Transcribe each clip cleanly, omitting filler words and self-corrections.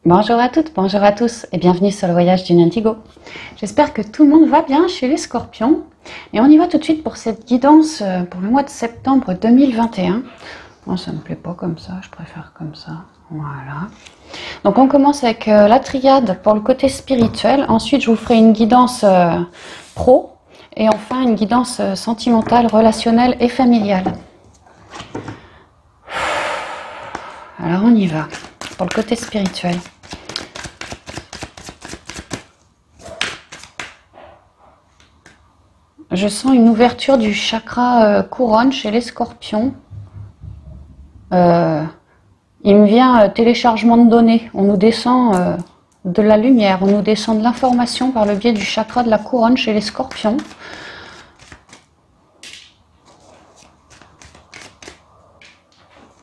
Bonjour à toutes, bonjour à tous et bienvenue sur le voyage d'une Indigo. J'espère que tout le monde va bien chez les Scorpions. Et on y va tout de suite pour cette guidance pour le mois de septembre 2021. Bon, ça ne me plaît pas comme ça, je préfère comme ça. Voilà. Donc on commence avec la triade pour le côté spirituel. Ensuite, je vous ferai une guidance pro. Et enfin, une guidance sentimentale, relationnelle et familiale. Alors on y va. Pour le côté spirituel. Je sens une ouverture du chakra couronne chez les Scorpions. Il me vient téléchargement de données. On nous descend de la lumière, on nous descend de l'information par le biais du chakra de la couronne chez les Scorpions.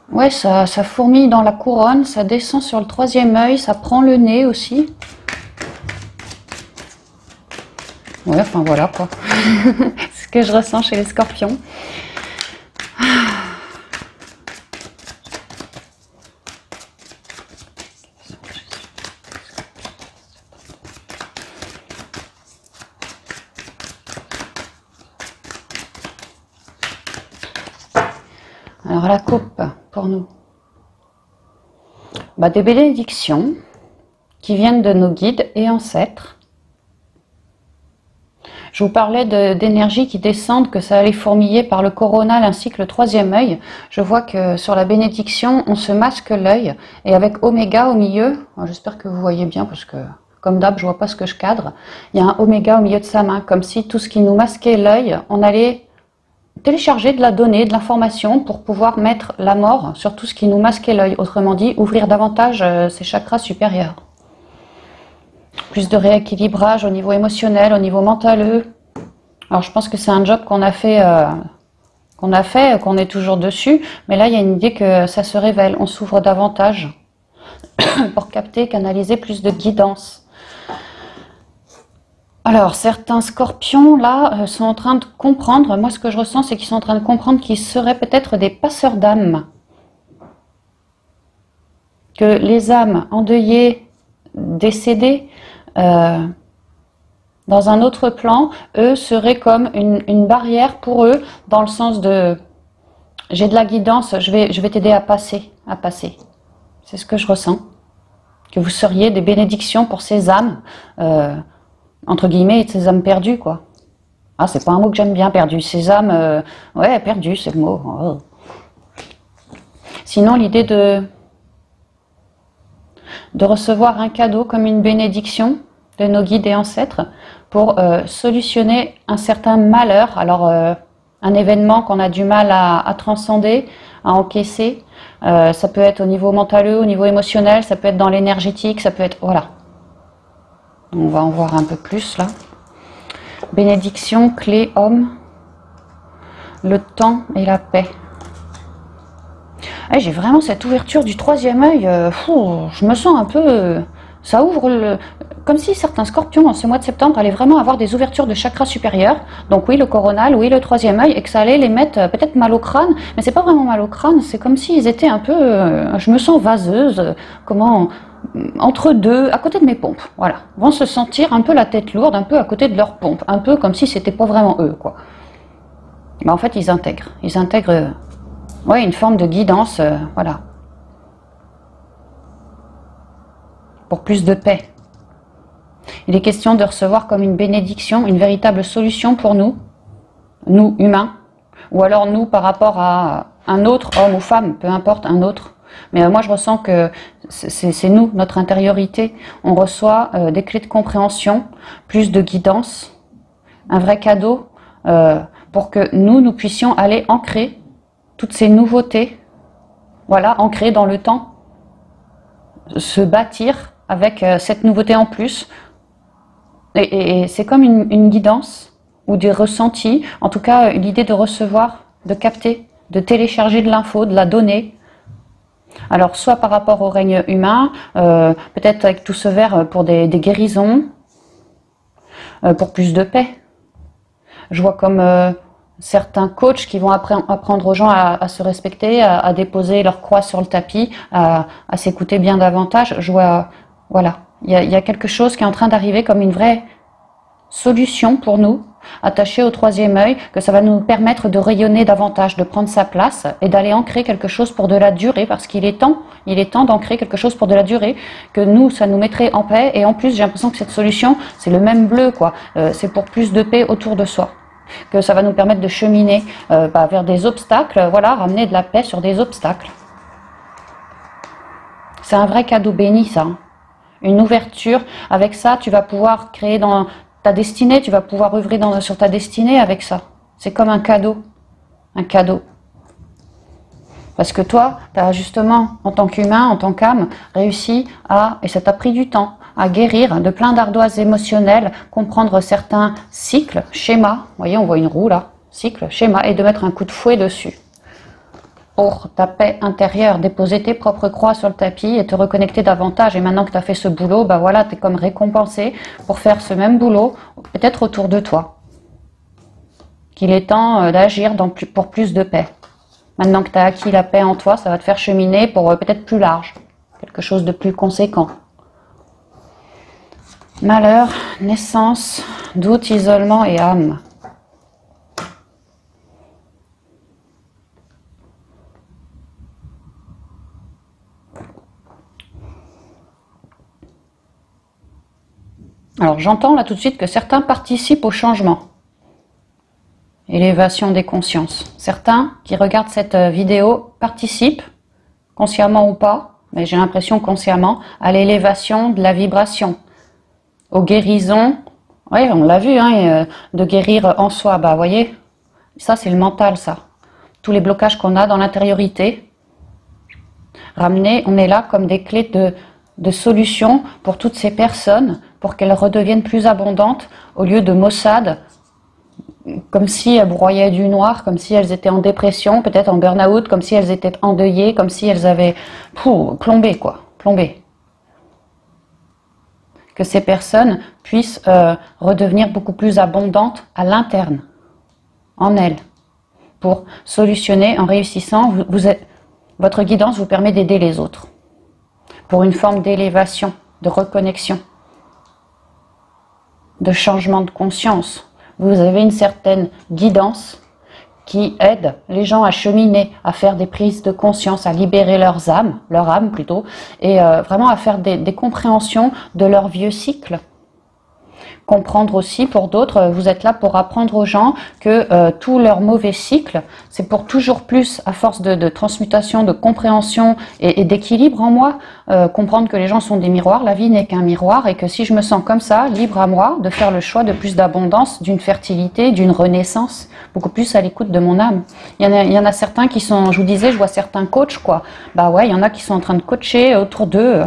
Ouais, ça fourmille dans la couronne, ça descend sur le troisième œil, ça prend le nez aussi. Ouais, enfin voilà quoi. C'est ce que je ressens chez les Scorpions. Alors la coupe pour nous. Des bénédictions qui viennent de nos guides et ancêtres. Je vous parlais d'énergie qui descendent, que ça allait fourmiller par le coronal ainsi que le troisième œil. Je vois que sur la bénédiction, on se masque l'œil et avec Oméga au milieu, j'espère que vous voyez bien parce que comme d'hab, je vois pas ce que je cadre. Il y a un Oméga au milieu de sa main, comme si tout ce qui nous masquait l'œil, on allait télécharger de la donnée, de l'information pour pouvoir mettre la mort sur tout ce qui nous masquait l'œil. Autrement dit, ouvrir davantage ses chakras supérieurs. Plus de rééquilibrage au niveau émotionnel, au niveau mental. Alors je pense que c'est un job qu'on est toujours dessus, mais là il y a une idée que ça se révèle, on s'ouvre davantage pour capter, canaliser plus de guidance. Alors, certains scorpions, là, sont en train de comprendre, moi ce que je ressens, c'est qu'ils sont en train de comprendre qu'ils seraient peut-être des passeurs d'âmes. Que les âmes endeuillées, décédées, dans un autre plan, eux, seraient comme une barrière pour eux, dans le sens de « j'ai de la guidance, je vais t'aider à passer. » C'est ce que je ressens. Que vous seriez des bénédictions pour ces âmes, entre guillemets, ces âmes perdues, quoi. Ah, c'est pas un mot que j'aime bien, perdu. Ces âmes, ouais, perdues, c'est le mot. Oh. Sinon, l'idée de recevoir un cadeau comme une bénédiction de nos guides et ancêtres pour solutionner un certain malheur. Alors, un événement qu'on a du mal à transcender, à encaisser. Ça peut être au niveau mental, au niveau émotionnel, ça peut être dans l'énergétique, ça peut être... Voilà. On va en voir un peu plus là. Bénédiction, clé, homme, le temps et la paix. J'ai vraiment cette ouverture du troisième œil. Je me sens un peu... ça ouvre comme si certains scorpions en ce mois de septembre allaient vraiment avoir des ouvertures de chakras supérieurs. Donc oui, le coronal, oui, le troisième œil, et que ça allait les mettre peut-être mal au crâne. Mais c'est pas vraiment mal au crâne, c'est comme s'ils étaient un peu... je me sens vaseuse, entre deux, à côté de mes pompes, voilà, vont se sentir un peu la tête lourde, un peu à côté de leurs pompes, un peu comme si c'était pas vraiment eux, quoi. En fait, ils intègrent, ouais, une forme de guidance, voilà, pour plus de paix. Il est question de recevoir comme une bénédiction, une véritable solution pour nous humains, ou alors nous par rapport à un autre homme ou femme, peu importe, un autre. Mais moi, je ressens que c'est nous, notre intériorité. On reçoit des clés de compréhension, plus de guidance, un vrai cadeau pour que nous puissions aller ancrer toutes ces nouveautés, voilà, ancrer dans le temps, se bâtir avec cette nouveauté en plus. Et c'est comme une guidance ou des ressentis, en tout cas l'idée de recevoir, de capter, de télécharger de l'info, de la donner. Alors, soit par rapport au règne humain, peut-être avec tout ce vert pour des guérisons, pour plus de paix. Je vois comme certains coachs qui vont apprendre aux gens à se respecter, à déposer leur croix sur le tapis, à s'écouter bien davantage. Je vois Voilà, il y a quelque chose qui est en train d'arriver comme une vraie solution pour nous, attachée au troisième œil, que ça va nous permettre de rayonner davantage, de prendre sa place et d'aller ancrer quelque chose pour de la durée, parce qu'il est temps d'ancrer quelque chose pour de la durée, que nous, ça nous mettrait en paix. Et en plus, j'ai l'impression que cette solution, c'est le même bleu, quoi. C'est pour plus de paix autour de soi, que ça va nous permettre de cheminer vers des obstacles, voilà, ramener de la paix sur des obstacles. C'est un vrai cadeau béni, ça, hein. Une ouverture. Avec ça, tu vas pouvoir créer dans ta destinée, tu vas pouvoir œuvrer sur ta destinée avec ça. C'est comme un cadeau. Un cadeau. Parce que toi, tu as justement, en tant qu'humain, en tant qu'âme, réussi à, et ça t'a pris du temps, à guérir de plein d'ardoises émotionnelles, comprendre certains cycles, schémas. Vous voyez, on voit une roue là, cycle, schéma, et de mettre un coup de fouet dessus. Pour ta paix intérieure, déposer tes propres croix sur le tapis et te reconnecter davantage. Et maintenant que tu as fait ce boulot, bah voilà, tu es comme récompensé pour faire ce même boulot, peut-être autour de toi. Qu'il est temps d'agir pour plus de paix. Maintenant que tu as acquis la paix en toi, ça va te faire cheminer pour peut-être plus large, quelque chose de plus conséquent. Malheur, naissance, doute, isolement et âme. Alors j'entends là tout de suite que certains participent au changement. Élévation des consciences. Certains qui regardent cette vidéo participent, consciemment ou pas, mais j'ai l'impression consciemment, à l'élévation de la vibration, aux guérisons. Oui, on l'a vu, hein, de guérir en soi. Bah, vous voyez, ça c'est le mental, ça. Tous les blocages qu'on a dans l'intériorité. Ramener, on est là comme des clés de solution pour toutes ces personnes, pour qu'elles redeviennent plus abondantes, au lieu de maussade, comme si elles broyaient du noir, comme si elles étaient en dépression, peut-être en burn-out, comme si elles étaient endeuillées, comme si elles avaient plombé, quoi, plombé. Que ces personnes puissent redevenir beaucoup plus abondantes à l'interne, en elles, pour solutionner en réussissant. Votre guidance vous permet d'aider les autres, pour une forme d'élévation, de reconnexion, de changement de conscience. Vous avez une certaine guidance qui aide les gens à cheminer, à faire des prises de conscience, à libérer leur âme plutôt, et vraiment à faire des compréhensions de leur vieux cycle. Comprendre aussi pour d'autres, vous êtes là pour apprendre aux gens que tout leur mauvais cycle, c'est pour toujours plus, à force de transmutation, de compréhension et d'équilibre en moi, comprendre que les gens sont des miroirs, la vie n'est qu'un miroir, et que si je me sens comme ça, libre à moi de faire le choix de plus d'abondance, d'une fertilité, d'une renaissance, beaucoup plus à l'écoute de mon âme. Il y en a certains qui sont, je vous disais, je vois certains coachs, quoi. Bah ouais, il y en a qui sont en train de coacher autour d'eux.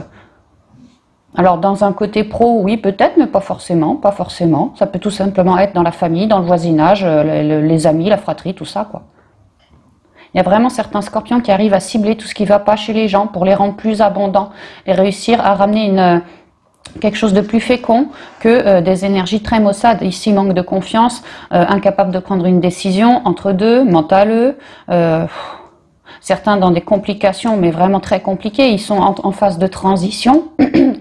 Alors dans un côté pro, oui peut-être, mais pas forcément, pas forcément. Ça peut tout simplement être dans la famille, dans le voisinage, les amis, la fratrie, tout ça, quoi. Il y a vraiment certains scorpions qui arrivent à cibler tout ce qui ne va pas chez les gens pour les rendre plus abondants et réussir à ramener quelque chose de plus fécond que des énergies très maussades. Ici, manque de confiance, incapable de prendre une décision, entre deux, mentaleux, certains dans des complications, mais vraiment très compliquées. Ils sont en phase de transition.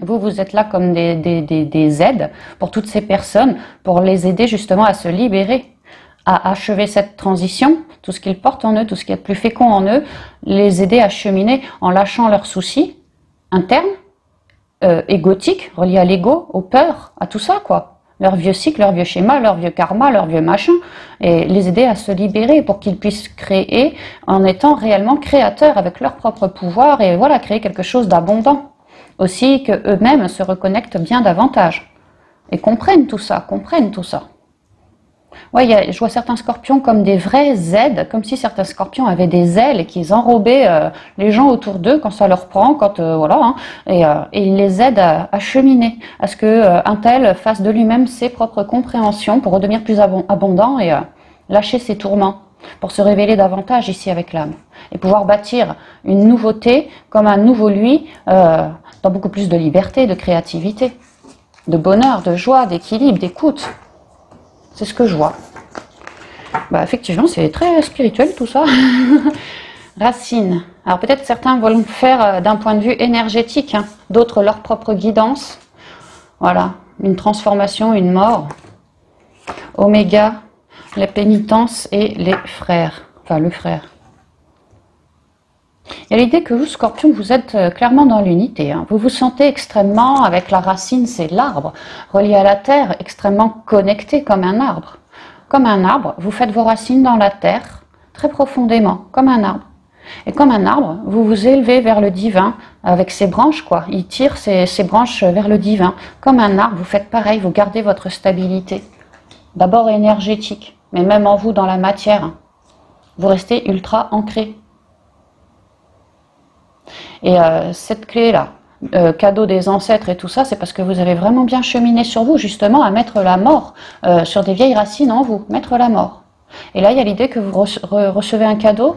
Vous êtes là comme des aides pour toutes ces personnes, pour les aider justement à se libérer, à achever cette transition, tout ce qu'ils portent en eux, tout ce qui est plus fécond en eux, les aider à cheminer en lâchant leurs soucis internes, égotiques, reliés à l'ego, aux peurs, à tout ça, quoi. Leur vieux cycle, leur vieux schéma, leur vieux karma, leur vieux machin, et les aider à se libérer pour qu'ils puissent créer en étant réellement créateurs avec leur propre pouvoir, et voilà, créer quelque chose d'abondant. Aussi que eux-mêmes se reconnectent bien davantage et comprennent tout ça, Ouais, je vois certains scorpions comme des vrais aides, comme si certains scorpions avaient des ailes et qu'ils enrobaient les gens autour d'eux quand ça leur prend, voilà, hein, et ils les aident à cheminer, à ce que un tel fasse de lui-même ses propres compréhensions pour redevenir plus abondant et lâcher ses tourments, pour se révéler davantage ici avec l'âme et pouvoir bâtir une nouveauté comme un nouveau lui, dans beaucoup plus de liberté, de créativité, de bonheur, de joie, d'équilibre, d'écoute. C'est ce que je vois. Bah, effectivement, c'est très spirituel tout ça. Racine. Alors peut-être certains vont le faire d'un point de vue énergétique, hein. D'autres leur propre guidance. Voilà, une transformation, une mort. Oméga, les pénitences et les frères. Enfin, le frère. Il y a l'idée que vous, Scorpion, vous êtes clairement dans l'unité. Hein. Vous vous sentez extrêmement, avec la racine, c'est l'arbre, relié à la terre, extrêmement connecté comme un arbre. Comme un arbre, vous faites vos racines dans la terre, très profondément, comme un arbre. Et comme un arbre, vous vous élevez vers le divin avec ses branches, quoi. Il tire ses branches vers le divin. Comme un arbre, vous faites pareil, vous gardez votre stabilité. D'abord énergétique, mais même en vous, dans la matière. Vous restez ultra ancré. Et cette clé-là, cadeau des ancêtres et tout ça, c'est parce que vous avez vraiment bien cheminé sur vous, justement, à mettre la mort sur des vieilles racines en vous, mettre la mort. Et là, il y a l'idée que vous recevez un cadeau.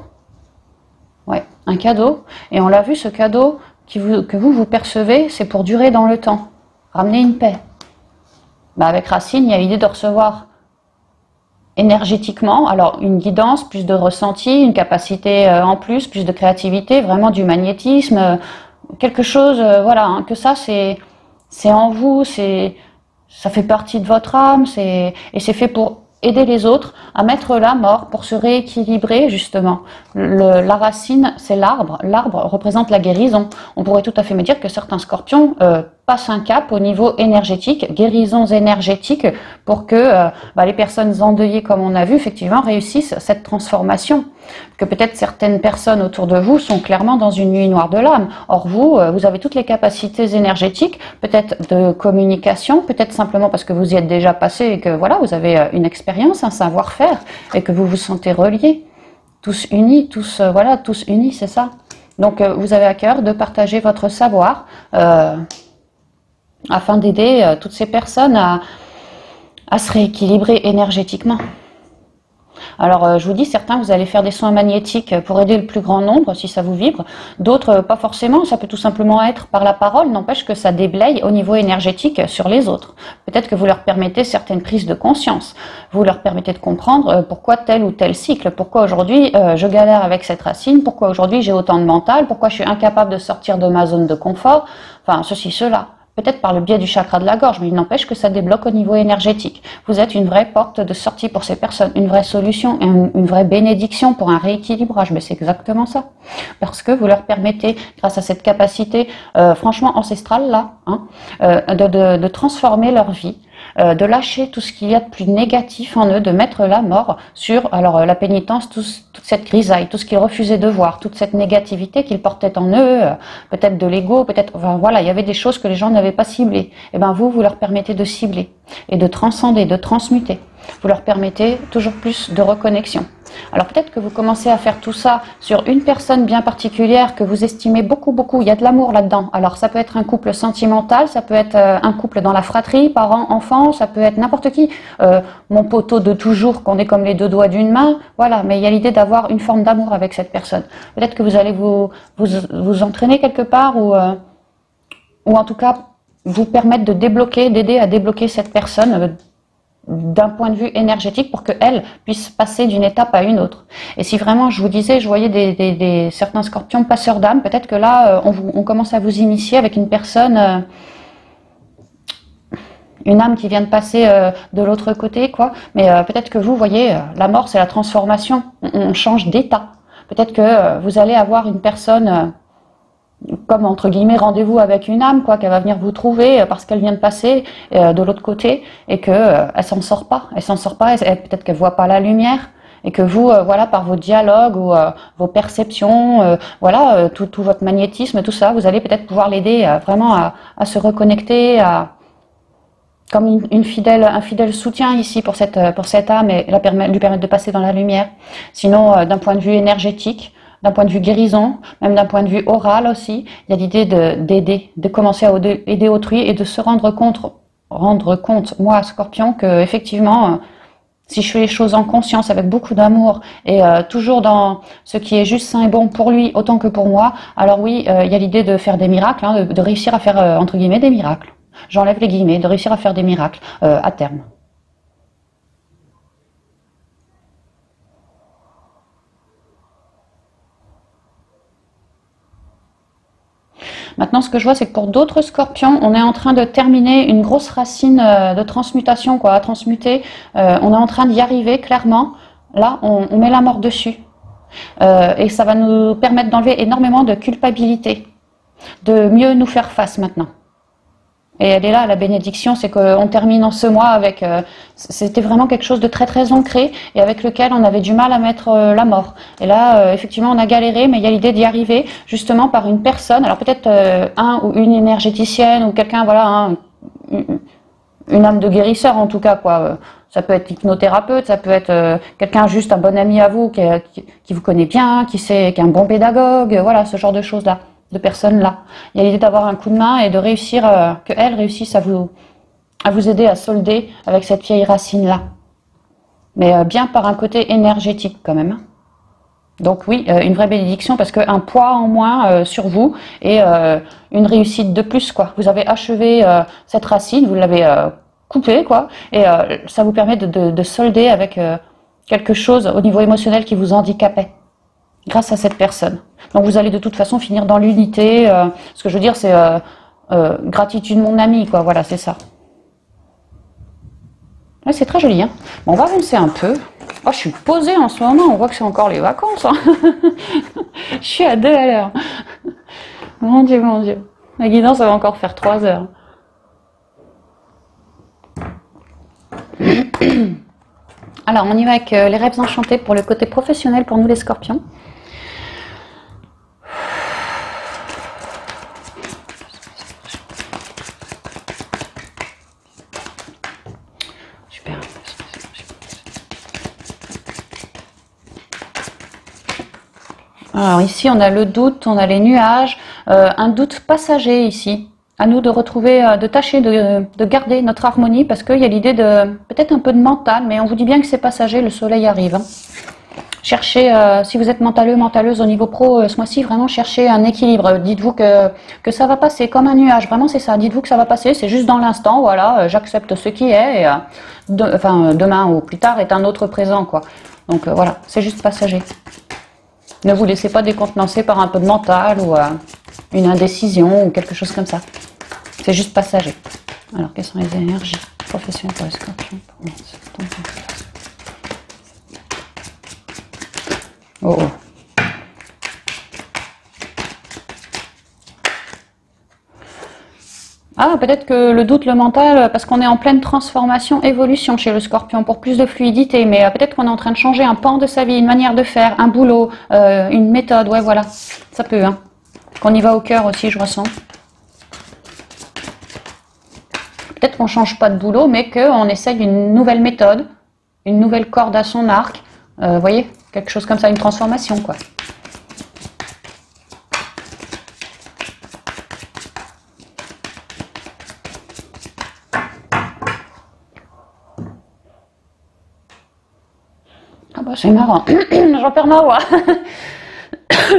Ouais, un cadeau. Et on l'a vu, ce cadeau que vous percevez, c'est pour durer dans le temps. Ramener une paix. Bah, avec Racine, il y a l'idée de recevoir énergétiquement, alors une guidance, plus de ressenti, une capacité en plus de créativité, vraiment du magnétisme, quelque chose, voilà, hein, que ça c'est en vous, ça fait partie de votre âme, et c'est fait pour aider les autres à mettre la mort, pour se rééquilibrer justement. La racine, c'est l'arbre. L'arbre représente la guérison. On pourrait tout à fait me dire que certains scorpions passent un cap au niveau énergétique, guérisons énergétiques, pour que les personnes endeuillées, comme on a vu, effectivement, réussissent cette transformation. Que peut-être certaines personnes autour de vous sont clairement dans une nuit noire de l'âme. Or vous, vous avez toutes les capacités énergétiques, peut-être de communication, peut-être simplement parce que vous y êtes déjà passé et que voilà, vous avez une expérience, un savoir-faire, et que vous vous sentez reliés, tous unis, voilà, tous unis, c'est ça. Donc vous avez à cœur de partager votre savoir afin d'aider toutes ces personnes à se rééquilibrer énergétiquement. Alors je vous dis, certains vous allez faire des soins magnétiques pour aider le plus grand nombre si ça vous vibre, d'autres pas forcément, ça peut tout simplement être par la parole, n'empêche que ça déblaye au niveau énergétique sur les autres. Peut-être que vous leur permettez certaines prises de conscience, vous leur permettez de comprendre pourquoi tel ou tel cycle, pourquoi aujourd'hui je galère avec cette racine, pourquoi aujourd'hui j'ai autant de mental, pourquoi je suis incapable de sortir de ma zone de confort, enfin ceci, cela. Peut-être par le biais du chakra de la gorge, mais il n'empêche que ça débloque au niveau énergétique. Vous êtes une vraie porte de sortie pour ces personnes, une vraie solution, une vraie bénédiction pour un rééquilibrage. Mais c'est exactement ça. Parce que vous leur permettez, grâce à cette capacité franchement ancestrale là, hein, de transformer leur vie, de lâcher tout ce qu'il y a de plus négatif en eux, de mettre la mort sur la pénitence, toute cette grisaille, tout ce qu'ils refusaient de voir, toute cette négativité qu'ils portaient en eux, peut-être de l'ego, peut-être, enfin voilà, il y avait des choses que les gens n'avaient pas ciblées. Et bien vous leur permettez de cibler et de transcender, de transmuter. Vous leur permettez toujours plus de reconnexion. Alors peut-être que vous commencez à faire tout ça sur une personne bien particulière que vous estimez beaucoup, il y a de l'amour là-dedans. Alors ça peut être un couple sentimental, ça peut être un couple dans la fratrie, parents, enfants, ça peut être n'importe qui. Mon poteau de toujours, qu'on est comme les deux doigts d'une main, voilà, mais il y a l'idée d'avoir une forme d'amour avec cette personne. Peut-être que vous allez vous entraîner quelque part ou en tout cas vous permettre de débloquer, d'aider à débloquer cette personne d'un point de vue énergétique pour qu'elle puisse passer d'une étape à une autre. Et si vraiment, je vous disais, je voyais certains scorpions passeurs d'âme, peut-être que là, on commence à vous initier avec une personne, une âme qui vient de passer de l'autre côté, quoi. Mais peut-être que vous voyez, la mort, c'est la transformation. On change d'état. Peut-être que vous allez avoir une personne... comme entre guillemets rendez-vous avec une âme, quoi, qu'elle va venir vous trouver parce qu'elle vient de passer de l'autre côté et que elle s'en sort pas, peut-être qu'elle voit pas la lumière et que vous, voilà, par vos dialogues ou vos perceptions, voilà, tout votre magnétisme, tout ça, vous allez peut-être pouvoir l'aider vraiment à se reconnecter, comme un fidèle soutien ici pour cette âme et lui permettre de passer dans la lumière. Sinon, d'un point de vue énergétique, d'un point de vue guérison, même d'un point de vue oral aussi, il y a l'idée d'aider, de commencer à aider autrui et de se rendre compte, moi, Scorpion, que effectivement, si je fais les choses en conscience, avec beaucoup d'amour et toujours dans ce qui est juste sain et bon pour lui autant que pour moi, alors oui, il y a l'idée de faire des miracles, hein, de réussir à faire, entre guillemets, des miracles. J'enlève les guillemets, de réussir à faire des miracles à terme. Maintenant, ce que je vois, c'est que pour d'autres scorpions, on est en train de terminer une grosse racine de transmutation, quoi, à transmuter. On est en train d'y arriver, clairement. Là, on met la mort dessus. Et ça va nous permettre d'enlever énormément de culpabilité, de mieux nous faire face maintenant. Et elle est là, la bénédiction, c'est qu'on termine en ce mois avec... c'était vraiment quelque chose de très très ancré et avec lequel on avait du mal à mettre la mort. Et là, effectivement, on a galéré, mais il y a l'idée d'y arriver justement par une personne, alors peut-être un ou une énergéticienne ou quelqu'un, voilà, une âme de guérisseur en tout cas, quoi. Ça peut être hypnothérapeute, ça peut être quelqu'un juste un bon ami à vous qui vous connaît bien, qui est un bon pédagogue, voilà, ce genre de choses-là. De personnes là. Il y a l'idée d'avoir un coup de main et de réussir, qu'elles réussissent à vous aider à solder avec cette vieille racine là. Mais bien par un côté énergétique quand même. Donc oui, une vraie bénédiction parce qu'un poids en moins sur vous et une réussite de plus, quoi. Vous avez achevé cette racine, vous l'avez coupée, quoi, et ça vous permet de solder avec quelque chose au niveau émotionnel qui vous handicapait. Grâce à cette personne. Donc vous allez de toute façon finir dans l'unité. Ce que je veux dire, c'est gratitude mon ami, quoi. Voilà, c'est ça. Ouais, c'est très joli, hein. Bon, on va avancer un peu. Oh, je suis posée en ce moment. On voit que c'est encore les vacances, hein. Je suis à 2 à l'heure. Mon Dieu, mon Dieu. La guidance, ça va encore faire 3 heures. Alors, on y va avec les rêves enchantés pour le côté professionnel pour nous les scorpions. Alors ici, on a le doute, on a les nuages, un doute passager ici. À nous de retrouver, de tâcher de garder notre harmonie parce qu'il y a l'idée de peut-être un peu de mental, mais on vous dit bien que c'est passager, le soleil arrive. Hein. Cherchez, si vous êtes mentaleux, mentaleuse au niveau pro, ce mois-ci, vraiment cherchez un équilibre. Dites-vous que ça va passer comme un nuage, vraiment c'est ça. Dites-vous que ça va passer, c'est juste dans l'instant, voilà, j'accepte ce qui est, et demain ou plus tard est un autre présent, quoi. Donc voilà, c'est juste passager. Ne vous laissez pas décontenancer par un peu de mental ou une indécision ou quelque chose comme ça. C'est juste passager. Alors, quelles sont les énergies professionnelles pour les scorpions? Oh oh. Ah, peut-être que le doute, le mental, parce qu'on est en pleine transformation, évolution chez le scorpion pour plus de fluidité, mais peut-être qu'on est en train de changer un pan de sa vie, une manière de faire, un boulot, une méthode, ouais voilà, ça peut, hein. Qu'on y va au cœur aussi, je ressens. Peut-être qu'on change pas de boulot, mais qu'on essaye une nouvelle méthode, une nouvelle corde à son arc, vous voyez, quelque chose comme ça, une transformation, quoi. Ah bah c'est marrant, j'en perds ma voix.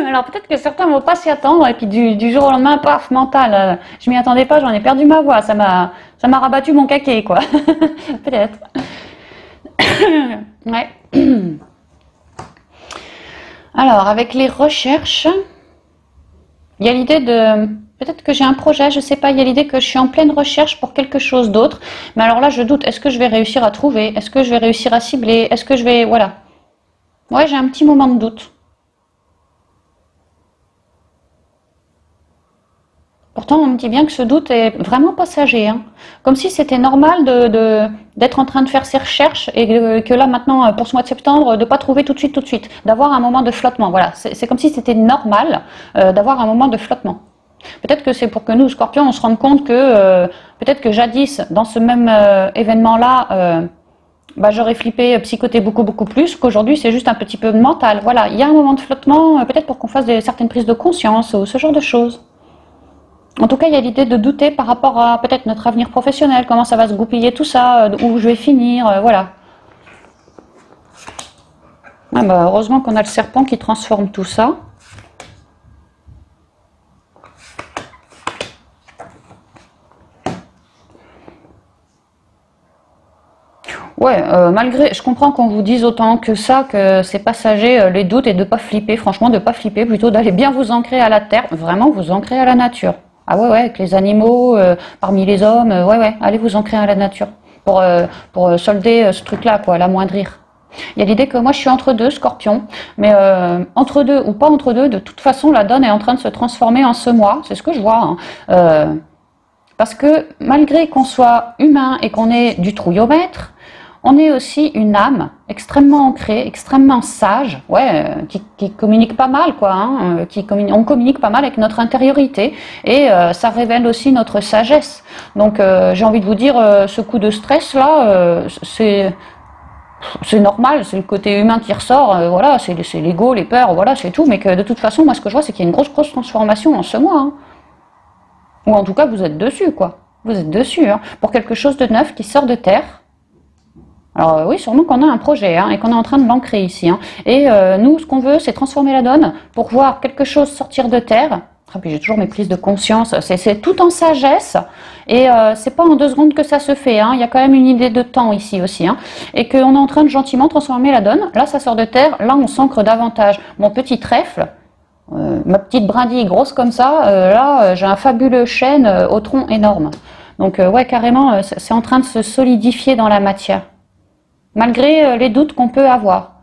Alors peut-être que certains vont pas s'y attendre et puis du jour au lendemain, paf, mental. Je m'y attendais pas, j'en ai perdu ma voix, ça m'a rabattu mon caquet, quoi. Peut-être. Ouais. Alors avec les recherches, il y a l'idée de... Peut-être que j'ai un projet, je sais pas, il y a l'idée que je suis en pleine recherche pour quelque chose d'autre. Mais alors là, je doute, est-ce que je vais réussir à trouver? Est-ce que je vais réussir à cibler? Est-ce que je vais... Voilà. Ouais, j'ai un petit moment de doute. Pourtant, on me dit bien que ce doute est vraiment passager. Hein. Comme si c'était normal d'être en train de faire ses recherches et que là, maintenant, pour ce mois de septembre, de ne pas trouver tout de suite. D'avoir un moment de flottement. Voilà, c'est comme si c'était normal d'avoir un moment de flottement. Peut-être que c'est pour que nous, Scorpions, on se rende compte que peut-être que jadis, dans ce même événement-là, j'aurais flippé, psychoté beaucoup plus, qu'aujourd'hui c'est juste un petit peu mental. Voilà, il y a un moment de flottement, peut-être pour qu'on fasse certaines prises de conscience ou ce genre de choses. En tout cas, il y a l'idée de douter par rapport à peut-être notre avenir professionnel, comment ça va se goupiller tout ça, où je vais finir, voilà. Ah heureusement qu'on a le serpent qui transforme tout ça. Ouais, malgré, je comprends qu'on vous dise autant que ça, que c'est passager, les doutes, et de pas flipper, franchement, de pas flipper, plutôt d'aller bien vous ancrer à la terre, vraiment vous ancrer à la nature. Ah ouais, ouais, avec les animaux, parmi les hommes, ouais, ouais, allez vous ancrer à la nature pour solder ce truc-là, quoi, l'amoindrir. Il y a l'idée que moi je suis entre deux, Scorpion, mais entre deux ou pas entre deux, de toute façon la donne est en train de se transformer en ce mois, c'est ce que je vois. Hein. Parce que malgré qu'on soit humain et qu'on ait du trouillomètre, on est aussi une âme extrêmement ancrée, extrêmement sage, ouais, qui communique pas mal, quoi. Hein, on communique pas mal avec notre intériorité et ça révèle aussi notre sagesse. Donc j'ai envie de vous dire, ce coup de stress là, c'est normal, c'est le côté humain qui ressort, voilà, c'est l'ego, les peurs, voilà, c'est tout. Mais que de toute façon, moi ce que je vois, c'est qu'il y a une grosse transformation en ce mois. Hein. Ou en tout cas, vous êtes dessus, quoi. Vous êtes dessus, hein, pour quelque chose de neuf qui sort de terre. Alors oui, sûrement qu'on a un projet hein, et qu'on est en train de l'ancrer ici. Hein. Et nous, ce qu'on veut, c'est transformer la donne pour voir quelque chose sortir de terre. Ah, puis j'ai toujours mes prises de conscience. C'est tout en sagesse et c'est pas en 2 secondes que ça se fait. Hein. Il y a quand même une idée de temps ici aussi. Hein. Et qu'on est en train de gentiment transformer la donne. Là, ça sort de terre. Là, on s'ancre davantage. Mon petit trèfle, ma petite brindille grosse comme ça, là, j'ai un fabuleux chêne au tronc énorme. Donc ouais, carrément, c'est en train de se solidifier dans la matière. Malgré les doutes qu'on peut avoir.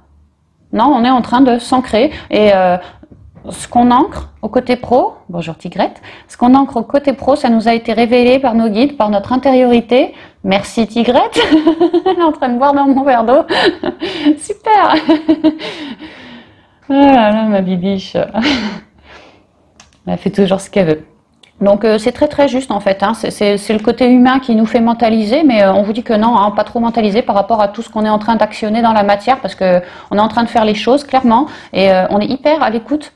Non, on est en train de s'ancrer. Et ce qu'on ancre au côté pro, bonjour Tigrette, ce qu'on ancre au côté pro, ça nous a été révélé par nos guides, par notre intériorité. Merci Tigrette, elle est en train de boire dans mon verre d'eau. Super. Oh là là, ma bibiche. Elle fait toujours ce qu'elle veut. Donc c'est très juste en fait, hein. C'est le côté humain qui nous fait mentaliser, mais on vous dit que non, hein, pas trop mentaliser par rapport à tout ce qu'on est en train d'actionner dans la matière, parce que on est en train de faire les choses clairement, et on est hyper à l'écoute.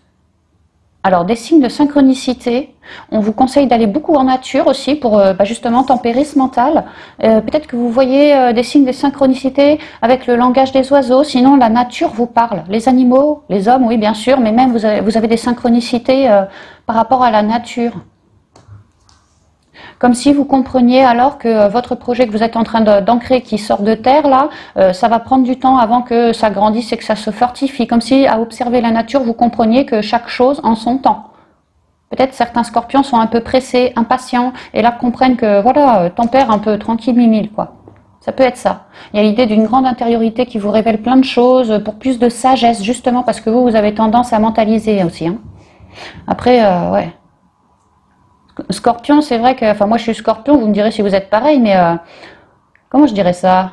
Alors des signes de synchronicité, on vous conseille d'aller beaucoup en nature aussi pour justement tempérer ce mental. Peut-être que vous voyez des signes de synchronicité avec le langage des oiseaux, sinon la nature vous parle. Les animaux, les hommes, oui bien sûr, mais même vous avez des synchronicités par rapport à la nature. Comme si vous compreniez alors que votre projet que vous êtes en train d'ancrer qui sort de terre, là, ça va prendre du temps avant que ça grandisse et que ça se fortifie. Comme si, à observer la nature, vous compreniez que chaque chose en son temps. Peut-être certains scorpions sont un peu pressés, impatients, et là comprennent que, voilà, tempère un peu, tranquille, mimile, quoi. Ça peut être ça. Il y a l'idée d'une grande intériorité qui vous révèle plein de choses, pour plus de sagesse, justement, parce que vous avez tendance à mentaliser aussi. Hein. Après, ouais. Scorpion, c'est vrai que, enfin moi je suis Scorpion, vous me direz si vous êtes pareil, mais comment je dirais ça?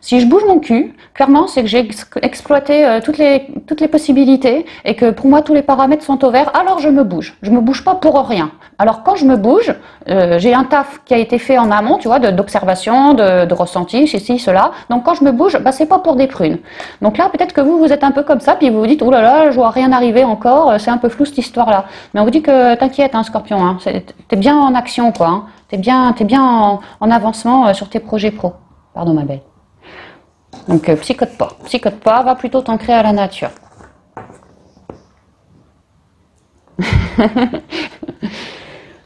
Si je bouge mon cul, clairement c'est que j'ai exploité toutes les possibilités et que pour moi tous les paramètres sont au vert, alors je me bouge. Je me bouge pas pour rien. Alors quand je me bouge, j'ai un taf qui a été fait en amont, tu vois, d'observation, de ressenti, ceci, cela. Donc quand je me bouge, bah c'est pas pour des prunes. Donc là peut-être que vous êtes un peu comme ça, puis vous vous dites, oh là là, je vois rien arriver encore, c'est un peu flou cette histoire-là. Mais on vous dit que t'inquiète, hein, Scorpion, hein, t'es bien en action, quoi. Hein. T'es bien en avancement sur tes projets pro. Pardon ma belle. Donc psychote pas, va plutôt t'ancrer à la nature.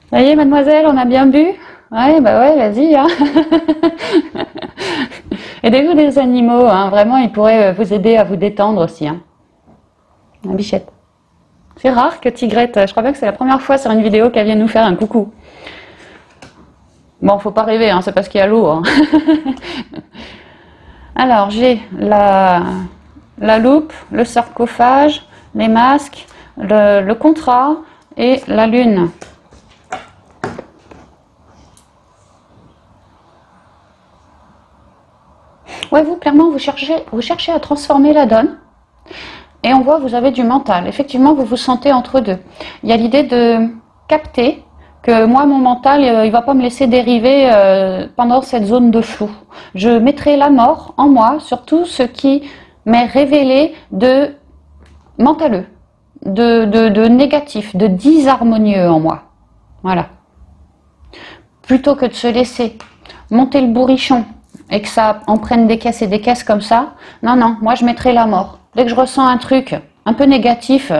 Ça y est mademoiselle, on a bien bu? Ouais, bah ouais, vas-y. Hein. Aidez-vous des animaux, hein. Vraiment ils pourraient vous aider à vous détendre aussi. Hein. La bichette. C'est rare que Tigrette, je crois bien que c'est la première fois sur une vidéo qu'elle vient nous faire un coucou. Bon, faut pas rêver, hein, c'est parce qu'il y a l'eau. Hein. Alors, j'ai la loupe, le sarcophage, les masques, le contrat et la lune. Ouais, vous, clairement, vous cherchez à transformer la donne. Et on voit, vous avez du mental. Effectivement, vous vous sentez entre deux. Il y a l'idée de capter que moi, mon mental, il va pas me laisser dériver pendant cette zone de flou. Je mettrai la mort en moi sur tout ce qui m'est révélé de mentaleux, de négatif, de disharmonieux en moi. Voilà. Plutôt que de se laisser monter le bourrichon et que ça en prenne des caisses et des caisses comme ça, non, non, moi je mettrai la mort. Dès que je ressens un truc un peu négatif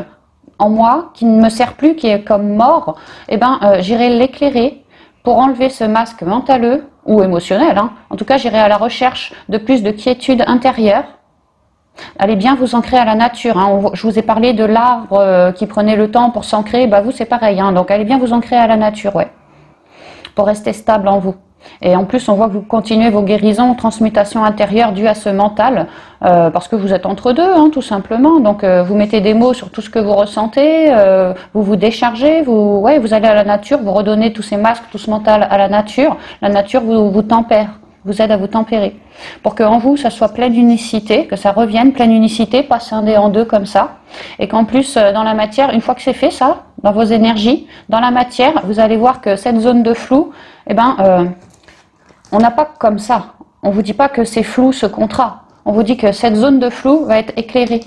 en moi, qui ne me sert plus, qui est comme mort, eh ben, j'irai l'éclairer pour enlever ce masque mentaleux ou émotionnel. Hein. En tout cas, j'irai à la recherche de plus de quiétude intérieure Allez bien vous ancrer à la nature. Hein. Je vous ai parlé de l'arbre qui prenait le temps pour s'ancrer. Bah vous c'est pareil. Hein. Donc allez bien vous ancrer à la nature, ouais, pour rester stable en vous. Et en plus, on voit que vous continuez vos guérisons, transmutations intérieures dues à ce mental, parce que vous êtes entre deux, hein, tout simplement. Donc, vous mettez des mots sur tout ce que vous ressentez, vous vous déchargez, vous allez à la nature, vous redonnez tous ces masques, tout ce mental à la nature. La nature vous tempère, vous aide à vous tempérer, pour qu'en vous, ça soit pleine unicité, que ça revienne pleine unicité, pas scindé en deux comme ça, et qu'en plus, dans la matière, une fois que c'est fait ça, dans vos énergies, dans la matière, vous allez voir que cette zone de flou, eh ben, on n'a pas comme ça. On vous dit pas que c'est flou ce contrat. On vous dit que cette zone de flou va être éclairée.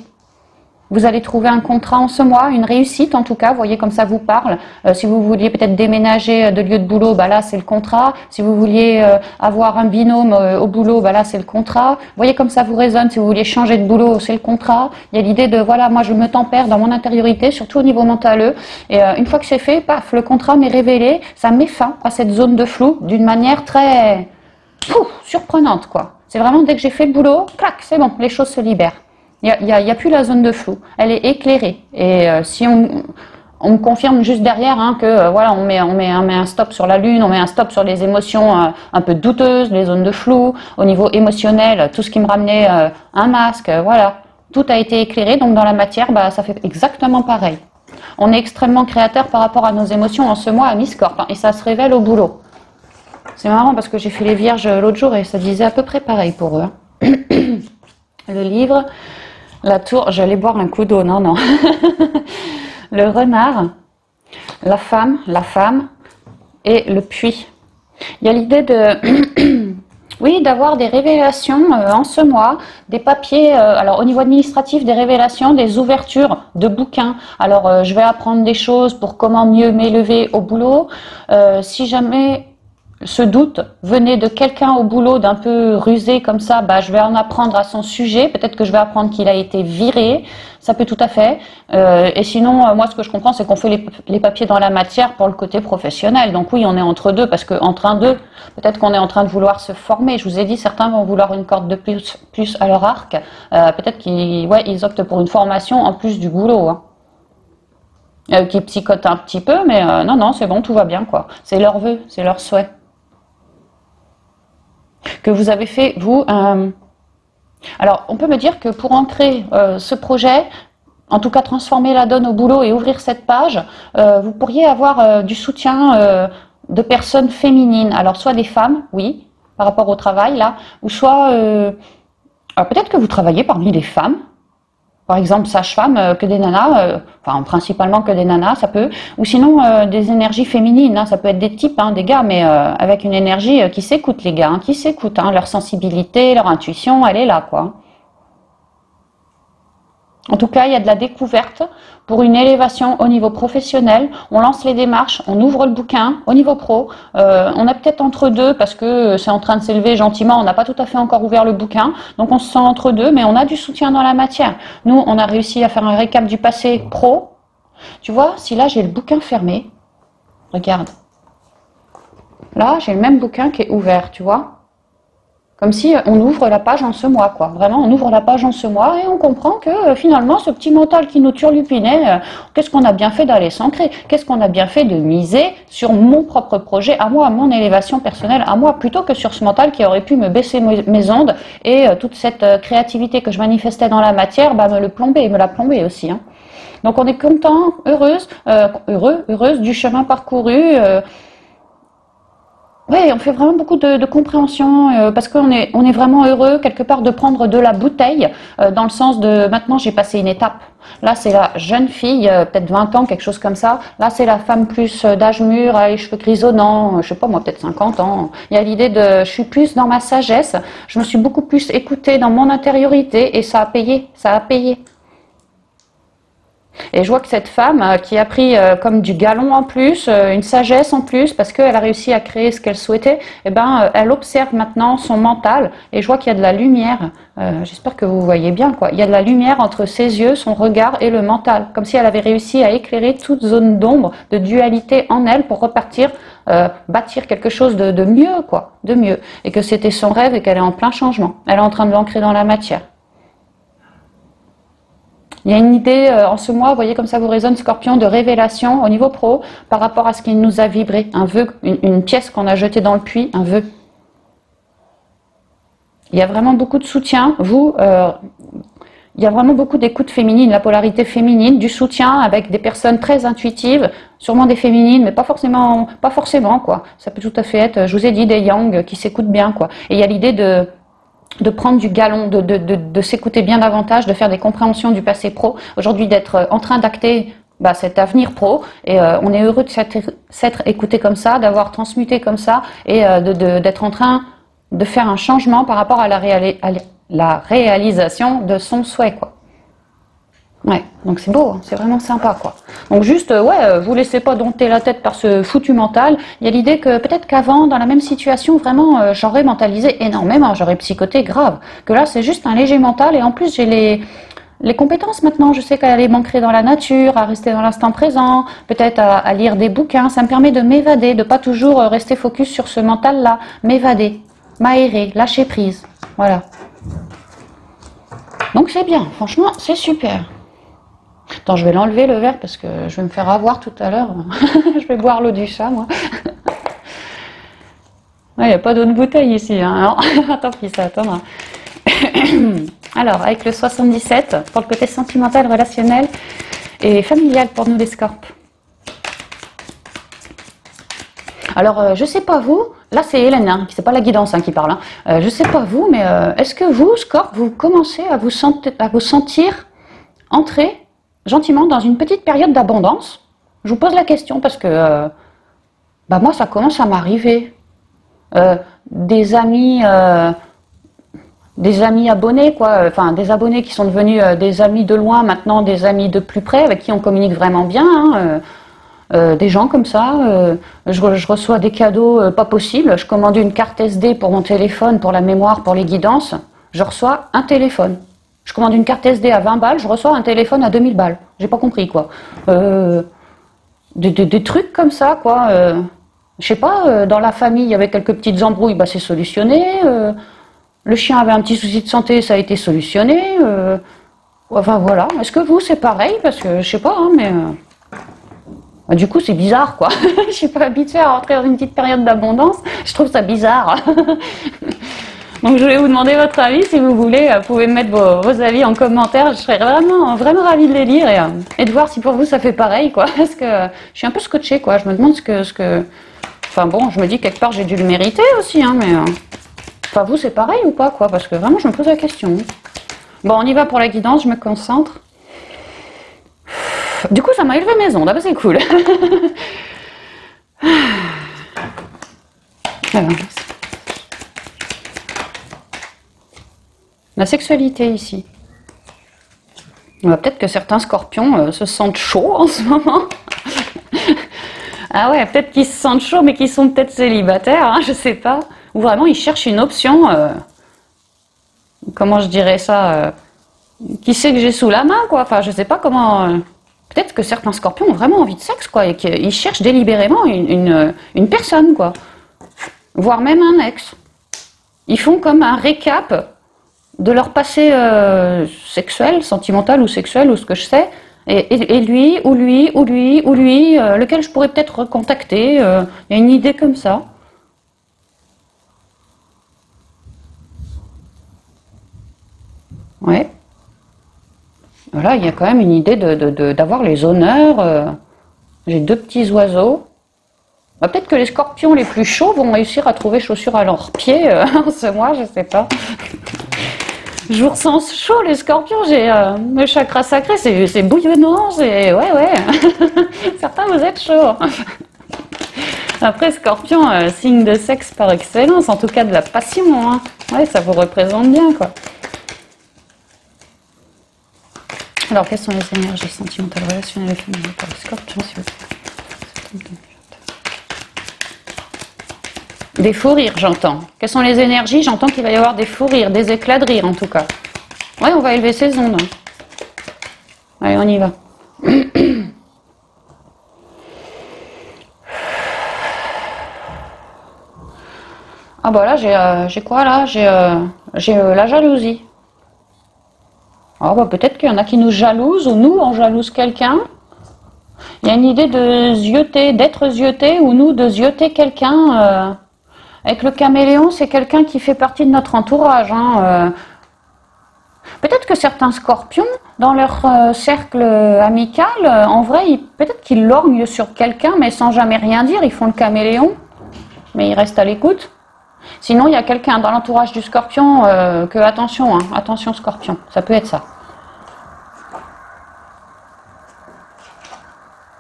Vous allez trouver un contrat en ce mois, une réussite en tout cas. Vous voyez comme ça vous parle. Si vous vouliez peut-être déménager de lieu de boulot, bah là c'est le contrat. Si vous vouliez avoir un binôme au boulot, bah là c'est le contrat. Vous voyez comme ça vous résonne. Si vous vouliez changer de boulot, c'est le contrat. Il y a l'idée de voilà, moi je me tempère dans mon intériorité, surtout au niveau mentaleux. Et une fois que c'est fait, paf, le contrat m'est révélé. Ça met fin à cette zone de flou d'une manière très surprenante quoi. C'est vraiment dès que j'ai fait le boulot, clac, c'est bon, les choses se libèrent. Il y a plus la zone de flou, elle est éclairée. Et si on me confirme juste derrière hein, que voilà, on met un stop sur la lune, on met un stop sur les émotions un peu douteuses, les zones de flou, au niveau émotionnel, tout ce qui me ramenait un masque, voilà, tout a été éclairé. Donc dans la matière, bah ça fait exactement pareil. On est extrêmement créateur par rapport à nos émotions en ce mois à mi-scorp, hein, et ça se révèle au boulot. C'est marrant parce que j'ai fait les vierges l'autre jour et ça disait à peu près pareil pour eux. Hein. Le livre, la tour, j'allais boire un coup d'eau, non. Le renard, la femme et le puits. Il y a l'idée de, oui, d'avoir des révélations en ce mois, des papiers, alors au niveau administratif, des révélations, des ouvertures de bouquins. Alors je vais apprendre des choses pour comment mieux m'élever au boulot. Si jamais ce doute venait de quelqu'un au boulot d'un peu rusé comme ça, bah, je vais en apprendre à son sujet. Peut-être que je vais apprendre qu'il a été viré. Ça peut tout à fait. Et sinon, moi, ce que je comprends, c'est qu'on fait les papiers dans la matière pour le côté professionnel. Donc oui, on est entre deux, parce qu'entre un d'eux, peut-être qu'on est en train de vouloir se former. Je vous ai dit, certains vont vouloir une corde de plus à leur arc. Peut-être qu'ils optent pour une formation en plus du boulot. Hein. Qui psychote un petit peu, mais non, c'est bon, tout va bien, quoi. C'est leur vœu, c'est leur souhait. Que vous avez fait, vous, alors on peut me dire que pour ancrer ce projet, en tout cas transformer la donne au boulot et ouvrir cette page, vous pourriez avoir du soutien de personnes féminines, alors soit des femmes, oui, par rapport au travail là, ou soit, alors peut-être que vous travaillez parmi les femmes, par exemple sage-femme, que des nanas, enfin principalement que des nanas, ça peut, ou sinon des énergies féminines, hein, ça peut être des types, hein, des gars, mais avec une énergie qui s'écoute les gars, hein, qui s'écoute, hein, leur sensibilité, leur intuition, elle est là quoi. En tout cas, il y a de la découverte pour une élévation au niveau professionnel. On lance les démarches, on ouvre le bouquin au niveau pro. On est peut-être entre deux parce que c'est en train de s'élever gentiment. On n'a pas tout à fait encore ouvert le bouquin. Donc on se sent entre deux, mais on a du soutien dans la matière. Nous, on a réussi à faire un récap du passé pro. Tu vois, si là j'ai le bouquin fermé, regarde. Là, j'ai le même bouquin qui est ouvert, tu vois. Comme si on ouvre la page en ce mois, quoi. Vraiment, on ouvre la page en ce mois et on comprend que finalement, ce petit mental qui nous turlupinait, qu'est-ce qu'on a bien fait d'aller s'ancrer? Qu'est-ce qu'on a bien fait de miser sur mon propre projet, à moi, à mon élévation personnelle, à moi, plutôt que sur ce mental qui aurait pu me baisser mes ondes et toute cette créativité que je manifestais dans la matière, bah, me l'a plombé aussi. Hein. Donc on est content, heureuse du chemin parcouru. Oui, on fait vraiment beaucoup de compréhension parce qu'on est vraiment heureux quelque part de prendre de la bouteille dans le sens de maintenant j'ai passé une étape. Là c'est la jeune fille, peut-être 20 ans, quelque chose comme ça. Là c'est la femme plus d'âge mûr, les cheveux grisonnants, je sais pas moi, peut-être 50 ans. Il y a l'idée de je suis plus dans ma sagesse, je me suis beaucoup plus écoutée dans mon intériorité et ça a payé, ça a payé. Et je vois que cette femme qui a pris comme du galon en plus, une sagesse en plus, parce qu'elle a réussi à créer ce qu'elle souhaitait, eh ben, elle observe maintenant son mental et je vois qu'il y a de la lumière. J'espère que vous voyez bien, quoi. Il y a de la lumière entre ses yeux, son regard et le mental, comme si elle avait réussi à éclairer toute zone d'ombre, de dualité en elle pour repartir, bâtir quelque chose de mieux, quoi, de mieux. Et que c'était son rêve et qu'elle est en plein changement. Elle est en train de l'ancrer dans la matière. Il y a une idée en ce mois, vous voyez comme ça vous résonne Scorpion, de révélation au niveau pro par rapport à ce qui nous a vibré. Un vœu, une pièce qu'on a jetée dans le puits, un vœu. Il y a vraiment beaucoup de soutien. Vous, il y a vraiment beaucoup d'écoute féminine, la polarité féminine, du soutien avec des personnes très intuitives, sûrement des féminines, mais pas forcément quoi. Ça peut tout à fait être, je vous ai dit, des yang qui s'écoutent bien quoi. Et il y a l'idée de prendre du galon, de s'écouter bien davantage, de faire des compréhensions du passé pro. Aujourd'hui, d'être en train d'acter cet avenir pro. Et on est heureux de s'être écouté comme ça, d'avoir transmuté comme ça, et d'être en train de faire un changement par rapport à la réalisation de son souhait, quoi. Ouais, donc c'est beau, hein, c'est vraiment sympa, quoi. Donc juste, vous laissez pas dompter la tête par ce foutu mental. Il y a l'idée que peut-être qu'avant, dans la même situation, vraiment, j'aurais mentalisé énormément, j'aurais psychoté grave. Que là, c'est juste un léger mental, et en plus, j'ai les compétences maintenant. Je sais qu'à aller m'ancrer dans la nature, à rester dans l'instant présent, peut-être à lire des bouquins. Ça me permet de m'évader, de pas toujours rester focus sur ce mental-là, m'évader. M'aérer, lâcher prise, voilà. Donc c'est bien, franchement, c'est super. Attends, je vais l'enlever le verre parce que je vais me faire avoir tout à l'heure. Je vais boire l'eau du chat, moi. Il n'y a pas d'eau de bouteille ici, hein. Tant pis, ça attendra. Alors, avec le 77, pour le côté sentimental, relationnel et familial pour nous les Scorpes. Alors, je sais pas vous, là c'est Hélène, hein, c'est pas la guidance qui parle. Je sais pas vous, mais est-ce que vous, Scorpes, vous commencez à vous sentir entrer gentiment dans une petite période d'abondance? Je vous pose la question parce que moi ça commence à m'arriver. Des amis abonnés, quoi, enfin des abonnés qui sont devenus des amis de loin, maintenant des amis de plus près, avec qui on communique vraiment bien, hein, des gens comme ça, je reçois des cadeaux pas possibles, je commande une carte SD pour mon téléphone, pour la mémoire, pour les guidances, je reçois un téléphone. Je commande une carte SD à 20 balles, je reçois un téléphone à 2000 balles. J'ai pas compris quoi. Des trucs comme ça quoi. Je sais pas, dans la famille il y avait quelques petites embrouilles, c'est solutionné. Le chien avait un petit souci de santé, ça a été solutionné. Enfin voilà. Est-ce que vous c'est pareil? Parce que je sais pas, hein, mais... du coup, c'est bizarre, quoi. Je suis pas habituée à rentrer dans une petite période d'abondance. Je trouve ça bizarre. Donc, je voulais vous demander votre avis. Si vous voulez, vous pouvez mettre vos avis en commentaire. Je serais vraiment, vraiment ravie de les lire et de voir si pour vous, ça fait pareil, quoi. Parce que je suis un peu scotchée, quoi. Je me demande ce que... Enfin bon, je me dis quelque part, j'ai dû le mériter aussi, hein, mais... Enfin, vous, c'est pareil ou pas, quoi? Parce que vraiment, je me pose la question. Bon, on y va pour la guidance. Je me concentre. Du coup, ça m'a élevé mes ondes, c'est cool. Alors, la sexualité ici. Peut-être que certains scorpions se sentent chauds en ce moment. Ah ouais, peut-être qu'ils se sentent chauds, mais qu'ils sont peut-être célibataires, hein, je sais pas. Ou vraiment, ils cherchent une option, comment je dirais ça, qui sait que j'ai sous la main, quoi. Enfin, je sais pas comment... Peut-être que certains scorpions ont vraiment envie de sexe, quoi, et qu'ils cherchent délibérément une personne, quoi. Voire même un ex. Ils font comme un récap de leur passé sexuel, sentimental ou sexuel, ou ce que je sais, et lui, ou lui, ou lui, ou lui, lequel je pourrais peut-être recontacter. Il y a une idée comme ça. Ouais. Voilà, il y a quand même une idée d'avoir les honneurs. J'ai deux petits oiseaux. Peut-être que les scorpions les plus chauds vont réussir à trouver chaussures à leurs pieds en ce mois, je sais pas. Je vous ressens chaud, les scorpions. J'ai le chakra sacré, c'est bouillonnant, c'est... Ouais. Certains, vous êtes chauds. Après, scorpion, signe de sexe par excellence, en tout cas de la passion. Hein. Ouais, ça vous représente bien, quoi. Alors, quelles sont les énergies sentimentales, relationnelles et féminines pour les scorpions, s'il vous plaît? Des fous rires, j'entends. Quelles sont les énergies? J'entends qu'il va y avoir des fous rires, des éclats de rire, en tout cas. Ouais, on va élever ces ondes. Allez, on y va. Ah bah là, j'ai quoi là? J'ai la jalousie. Alors bah, peut-être qu'il y en a qui nous jalousent, ou nous, on jalouse quelqu'un. Il y a une idée de zioter, d'être zioté, ou nous, de zioter quelqu'un. Avec le caméléon, c'est quelqu'un qui fait partie de notre entourage. Hein. Peut-être que certains scorpions, dans leur cercle amical, en vrai, peut-être qu'ils lorgnent sur quelqu'un, mais sans jamais rien dire. Ils font le caméléon, mais ils restent à l'écoute. Sinon, il y a quelqu'un dans l'entourage du scorpion que, attention, hein, attention scorpion, ça peut être ça.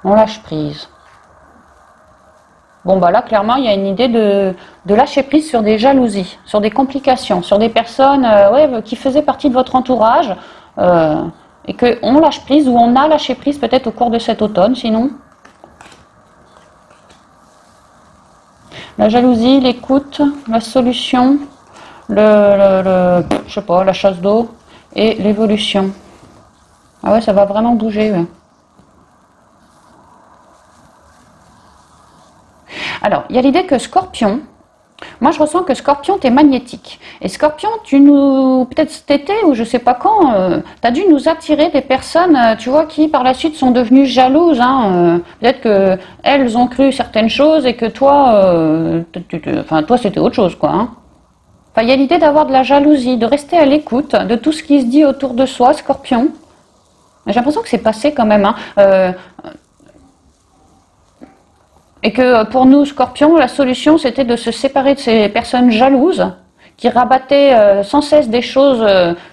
On lâche prise. Bon, bah là, clairement, il y a une idée de lâcher prise sur des jalousies, sur des complications, sur des personnes ouais, qui faisaient partie de votre entourage et qu'on lâche prise ou on a lâché prise peut-être au cours de cet automne, sinon. La jalousie, l'écoute, la solution, je sais pas, la chasse d'eau et l'évolution. Ah ouais, ça va vraiment bouger. Ouais. Alors, il y a l'idée que Scorpion, moi je ressens que Scorpion, tu es magnétique. Et Scorpion, peut-être cet été ou je sais pas quand, tu as dû nous attirer des personnes, tu vois, qui par la suite sont devenues jalouses. Hein, peut-être qu'elles ont cru certaines choses et que toi, toi c'était autre chose, quoi. Hein. Enfin, il y a l'idée d'avoir de la jalousie, de rester à l'écoute de tout ce qui se dit autour de soi, Scorpion. J'ai l'impression que c'est passé quand même. Hein. Et que pour nous, Scorpions, la solution, c'était de se séparer de ces personnes jalouses qui rabattaient sans cesse des choses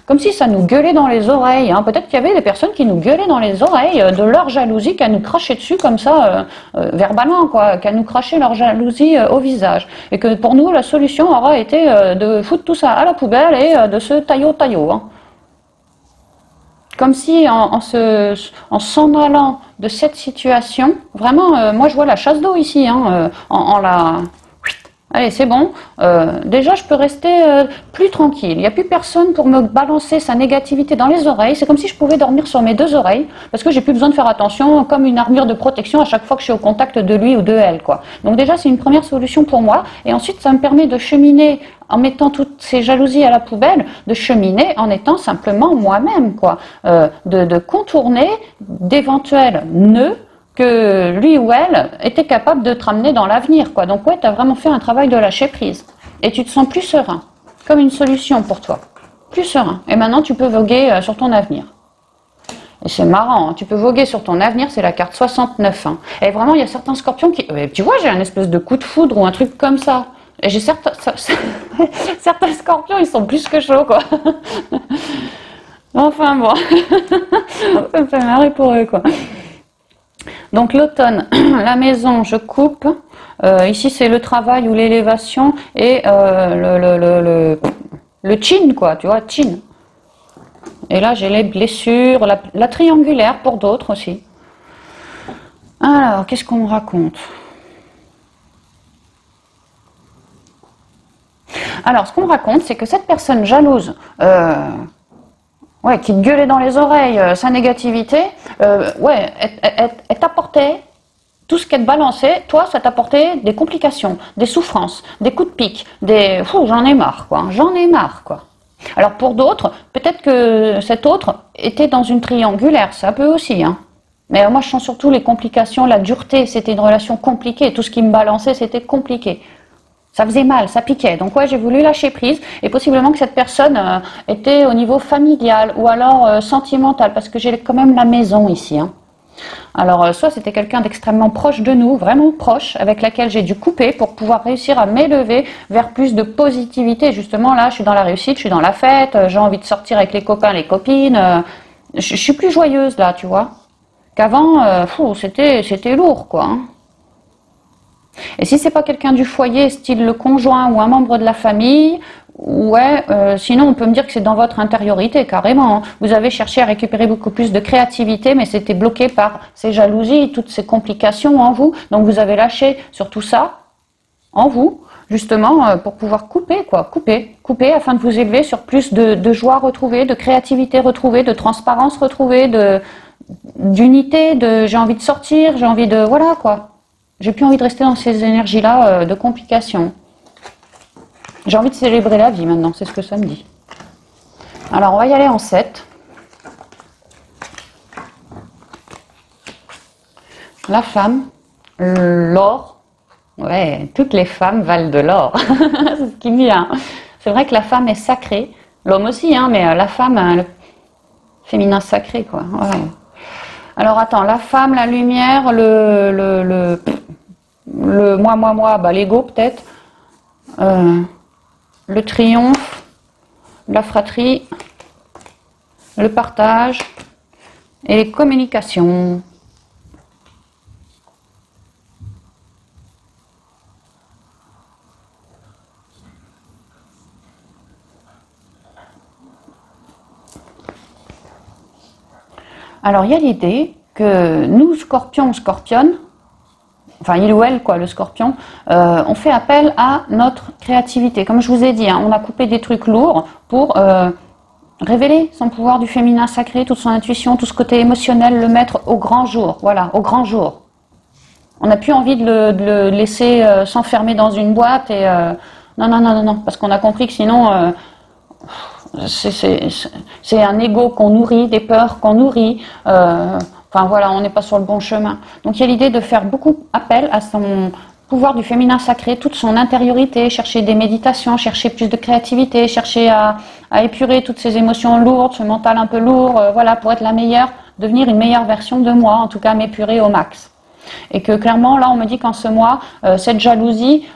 comme si ça nous gueulait dans les oreilles. Hein. Peut-être qu'il y avait des personnes qui nous gueulaient dans les oreilles de leur jalousie, qu'à nous cracher dessus comme ça, verbalement, quoi, qu'à nous cracher leur jalousie au visage. Et que pour nous, la solution aura été de foutre tout ça à la poubelle et de se taillot. Hein. Comme si en s'en allant de cette situation, vraiment, moi je vois la chasse d'eau ici, hein, allez, c'est bon. Déjà, je peux rester plus tranquille. Il n'y a plus personne pour me balancer sa négativité dans les oreilles. C'est comme si je pouvais dormir sur mes deux oreilles, parce que j'ai plus besoin de faire attention, comme une armure de protection à chaque fois que je suis au contact de lui ou de elle, quoi. Donc déjà, c'est une première solution pour moi. Et ensuite, ça me permet de cheminer en mettant toutes ces jalousies à la poubelle, de cheminer en étant simplement moi-même, quoi. De contourner d'éventuels nœuds que lui ou elle était capable de te ramener dans l'avenir, quoi. Donc ouais, tu as vraiment fait un travail de lâcher prise. Et tu te sens plus serein, comme une solution pour toi. Plus serein. Et maintenant, tu peux voguer sur ton avenir. Et c'est marrant, hein, tu peux voguer sur ton avenir, c'est la carte 69. Hein. Et vraiment, il y a certains scorpions qui... tu vois, j'ai un espèce de coup de foudre ou un truc comme ça. Et j'ai certains scorpions, ils sont plus que chauds, quoi. Enfin bon, ça me fait marrer pour eux, quoi. Donc l'automne, la maison, je coupe. Ici, c'est le travail ou l'élévation et le chin, quoi, tu vois, chin. Et là, j'ai les blessures, la triangulaire pour d'autres aussi. Alors, qu'est-ce qu'on me raconte? Alors, ce qu'on me raconte, c'est que cette personne jalouse, qui te gueulait dans les oreilles sa négativité, elle t'apportait tout ce qu'elle te balançait. Toi, ça t'apportait des complications, des souffrances, des coups de pique, j'en ai marre, quoi. J'en ai marre, quoi. Alors pour d'autres, peut-être que cet autre était dans une triangulaire, ça peut aussi, hein. Mais moi, je sens surtout les complications, la dureté. C'était une relation compliquée. Tout ce qui me balançait, c'était compliqué. Ça faisait mal, ça piquait. Donc ouais, j'ai voulu lâcher prise. Et possiblement que cette personne était au niveau familial ou alors sentimental, parce que j'ai quand même la maison ici. Hein. Alors soit c'était quelqu'un d'extrêmement proche de nous, vraiment proche, avec laquelle j'ai dû couper pour pouvoir réussir à m'élever vers plus de positivité. Justement là, je suis dans la réussite, je suis dans la fête, j'ai envie de sortir avec les copains, les copines. Je suis plus joyeuse là, tu vois. Qu'avant, c'était lourd, quoi. Hein. Et si c'est pas quelqu'un du foyer, style le conjoint ou un membre de la famille, sinon on peut me dire que c'est dans votre intériorité, carrément. Hein. Vous avez cherché à récupérer beaucoup plus de créativité, mais c'était bloqué par ces jalousies, toutes ces complications en vous. Donc vous avez lâché sur tout ça, en vous, justement, pour pouvoir couper afin de vous élever sur plus de joie retrouvée, de créativité retrouvée, de transparence retrouvée, d'unité, j'ai envie de sortir, j'ai envie de... Voilà, quoi. J'ai plus envie de rester dans ces énergies-là de complications. J'ai envie de célébrer la vie maintenant, c'est ce que ça me dit. Alors, on va y aller en 7. La femme, l'or, ouais, toutes les femmes valent de l'or, c'est ce qui vient. C'est vrai que la femme est sacrée, l'homme aussi, hein, mais la femme, le féminin sacré, quoi. Ouais. Alors attends, la femme, la lumière, le moi, bah, l'ego peut-être, le triomphe, la fratrie, le partage et les communications. Alors il y a l'idée que nous, scorpions, scorpionnes, enfin il ou elle, quoi, le scorpion, on fait appel à notre créativité. Comme je vous ai dit, hein, on a coupé des trucs lourds pour révéler son pouvoir du féminin sacré, toute son intuition, tout ce côté émotionnel, le mettre au grand jour. Voilà, au grand jour. On n'a plus envie de le laisser s'enfermer dans une boîte et non, parce qu'on a compris que sinon c'est un ego qu'on nourrit, des peurs qu'on nourrit. Enfin voilà, on n'est pas sur le bon chemin. Donc il y a l'idée de faire beaucoup appel à son pouvoir du féminin sacré, toute son intériorité, chercher des méditations, chercher plus de créativité, chercher à épurer toutes ces émotions lourdes, ce mental un peu lourd, voilà, pour être la meilleure, devenir une meilleure version de moi, en tout cas m'épurer au max. Et que clairement, là, on me dit qu'en ce mois, cette jalousie,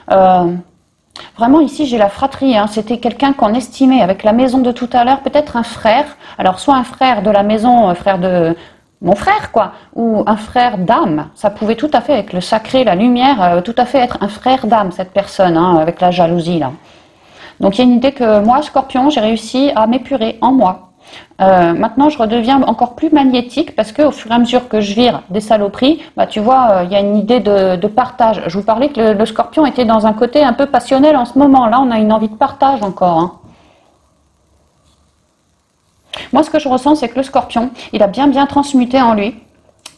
vraiment ici, j'ai la fratrie, hein, c'était quelqu'un qu'on estimait avec la maison de tout à l'heure, peut-être un frère, alors soit un frère de la maison, frère de mon frère, quoi, ou un frère d'âme, ça pouvait tout à fait, avec le sacré, la lumière, tout à fait être un frère d'âme, cette personne, hein, avec la jalousie, là. Donc il y a une idée que moi, Scorpion, j'ai réussi à m'épurer en moi. Maintenant, je redeviens encore plus magnétique parce qu'au fur et à mesure que je vire des saloperies, bah, tu vois, il y a une idée de partage. Je vous parlais que le Scorpion était dans un côté un peu passionnel en ce moment. Là, on a une envie de partage encore, hein. Moi, ce que je ressens, c'est que le Scorpion, il a bien transmuté en lui.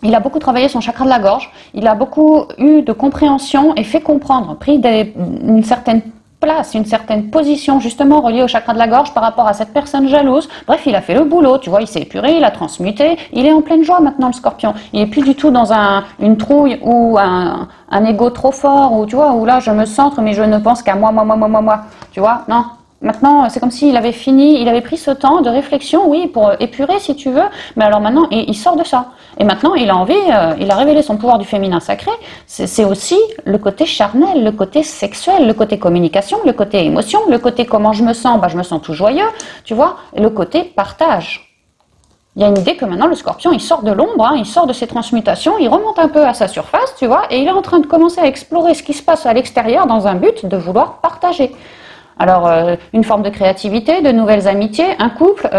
Il a beaucoup travaillé son chakra de la gorge. Il a beaucoup eu de compréhension et fait comprendre, pris une certaine place, une certaine position justement reliée au chakra de la gorge par rapport à cette personne jalouse. Bref, il a fait le boulot, tu vois, il s'est épuré, il a transmuté, il est en pleine joie maintenant, le Scorpion. Il est plus du tout dans une trouille ou un ego trop fort, ou tu vois, où là je me centre mais je ne pense qu'à moi, tu vois, non. Maintenant, c'est comme s'il avait fini, il avait pris ce temps de réflexion, oui, pour épurer si tu veux, mais alors maintenant, il sort de ça. Et maintenant, il a envie, il a révélé son pouvoir du féminin sacré, c'est aussi le côté charnel, le côté sexuel, le côté communication, le côté émotion, le côté comment je me sens, bah, je me sens tout joyeux, tu vois, et le côté partage. Il y a une idée que maintenant, le Scorpion, il sort de l'ombre, hein, il sort de ses transmutations, il remonte un peu à sa surface, tu vois, et il est en train de commencer à explorer ce qui se passe à l'extérieur dans un but de vouloir partager. Alors, une forme de créativité, de nouvelles amitiés, un couple,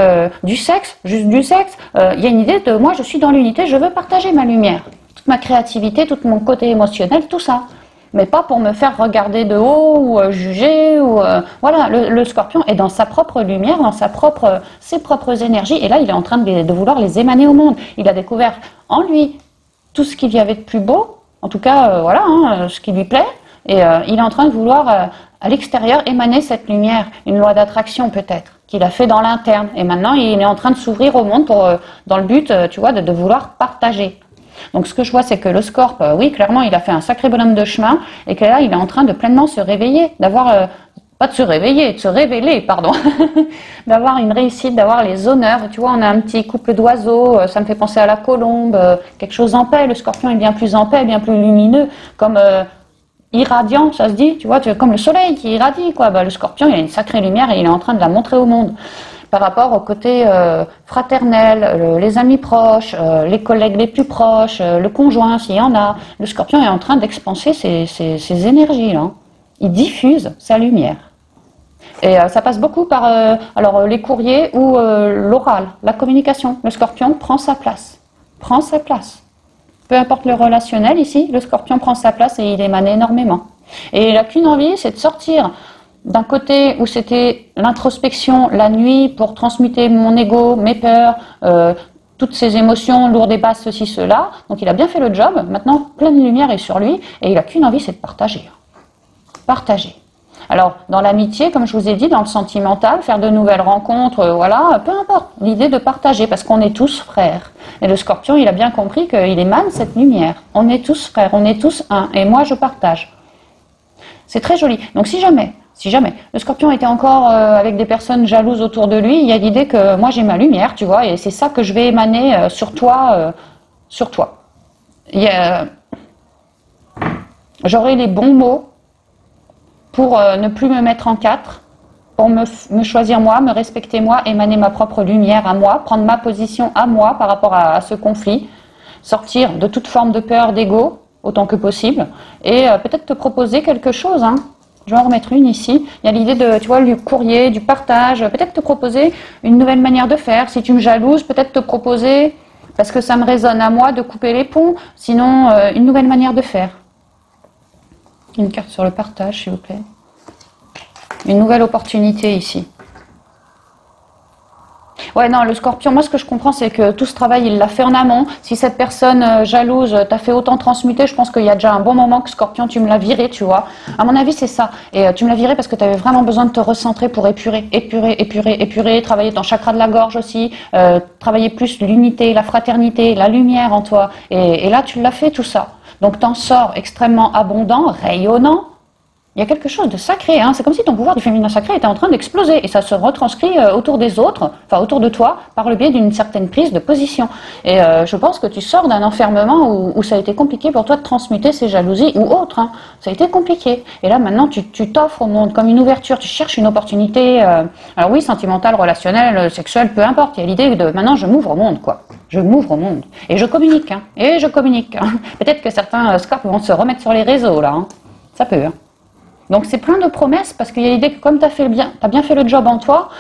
du sexe, juste du sexe. Il y a une idée de moi, je suis dans l'unité, je veux partager ma lumière. Toute ma créativité, tout mon côté émotionnel, tout ça. Mais pas pour me faire regarder de haut ou juger. Ou, voilà, le Scorpion est dans sa propre lumière, dans ses propres énergies. Et là, il est en train de vouloir les émaner au monde. Il a découvert en lui tout ce qu'il y avait de plus beau, en tout cas, voilà, hein, ce qui lui plaît. Et il est en train de vouloir, à l'extérieur, émaner cette lumière, une loi d'attraction peut-être, qu'il a fait dans l'interne. Et maintenant, il est en train de s'ouvrir au monde dans le but, tu vois, de vouloir partager. Donc ce que je vois, c'est que le Scorp, oui, clairement, il a fait un sacré bonhomme de chemin, et que là, il est en train de pleinement se réveiller, d'avoir... pas de se réveiller, de se révéler, pardon, d'avoir une réussite, d'avoir les honneurs. Tu vois, on a un petit couple d'oiseaux, ça me fait penser à la colombe, quelque chose en paix. Le Scorpion est bien plus en paix, bien plus lumineux, comme... irradiant, ça se dit, tu vois, comme le soleil qui irradie, quoi. Bah, le Scorpion, il a une sacrée lumière et il est en train de la montrer au monde. Par rapport au côté fraternel, les amis proches, les collègues les plus proches, le conjoint, s'il y en a, le Scorpion est en train d'expanser ses énergies-là. Il diffuse sa lumière. Et ça passe beaucoup par alors, les courriers ou l'oral, la communication. Le Scorpion prend sa place. Prend sa place. Peu importe le relationnel, ici, le Scorpion prend sa place et il émane énormément. Et il n'a qu'une envie, c'est de sortir d'un côté où c'était l'introspection la nuit pour transmuter mon ego, mes peurs, toutes ces émotions lourdes et basses, ceci, cela. Donc il a bien fait le job. Maintenant, pleine lumière est sur lui et il n'a qu'une envie, c'est de partager. Partager. Alors, dans l'amitié, comme je vous ai dit, dans le sentimental, faire de nouvelles rencontres, voilà, peu importe. L'idée de partager, parce qu'on est tous frères. Et le scorpion, il a bien compris qu'il émane cette lumière. On est tous frères, on est tous un. Et moi, je partage. C'est très joli. Donc, si jamais le scorpion était encore avec des personnes jalouses autour de lui, il y a l'idée que moi, j'ai ma lumière, tu vois, et c'est ça que je vais émaner sur toi. J'aurai les bons mots pour ne plus me mettre en quatre, pour me choisir moi, me respecter moi, émaner ma propre lumière à moi, prendre ma position à moi par rapport à ce conflit, sortir de toute forme de peur, d'ego, autant que possible, et peut-être te proposer quelque chose. Hein. Je vais en remettre une ici. Il y a l'idée de, tu vois, du courrier, du partage, peut-être te proposer une nouvelle manière de faire. Si tu me jalouses, peut-être te proposer, parce que ça me résonne à moi, de couper les ponts, sinon une nouvelle manière de faire. Une carte sur le partage, s'il vous plaît. Une nouvelle opportunité ici. Ouais, non, le scorpion, moi ce que je comprends, c'est que tout ce travail, il l'a fait en amont. Si cette personne jalouse t'a fait autant transmuter, je pense qu'il y a déjà un bon moment que scorpion, tu me l'as viré, tu vois. À mon avis, c'est ça. Et tu me l'as viré parce que tu avais vraiment besoin de te recentrer pour épurer, travailler ton chakra de la gorge aussi, travailler plus l'unité, la fraternité, la lumière en toi. Et là, tu l'as fait tout ça. Donc, t'en sors extrêmement abondant, rayonnant. Il y a quelque chose de sacré, hein. C'est comme si ton pouvoir du féminin sacré était en train d'exploser et ça se retranscrit autour des autres, enfin autour de toi, par le biais d'une certaine prise de position. Et je pense que tu sors d'un enfermement où ça a été compliqué pour toi de transmuter ces jalousies ou autres. Hein. Ça a été compliqué. Et là maintenant tu t'offres au monde comme une ouverture, tu cherches une opportunité, alors oui, sentimentale, relationnelle, sexuelle, peu importe. Il y a l'idée de maintenant je m'ouvre au monde, quoi. Je m'ouvre au monde. Et je communique, hein. Et je communique. Hein. Peut-être que certains scorpions vont se remettre sur les réseaux là. Hein. Ça peut, hein. Donc c'est plein de promesses parce qu'il y a l'idée que comme tu as bien fait le job en toi,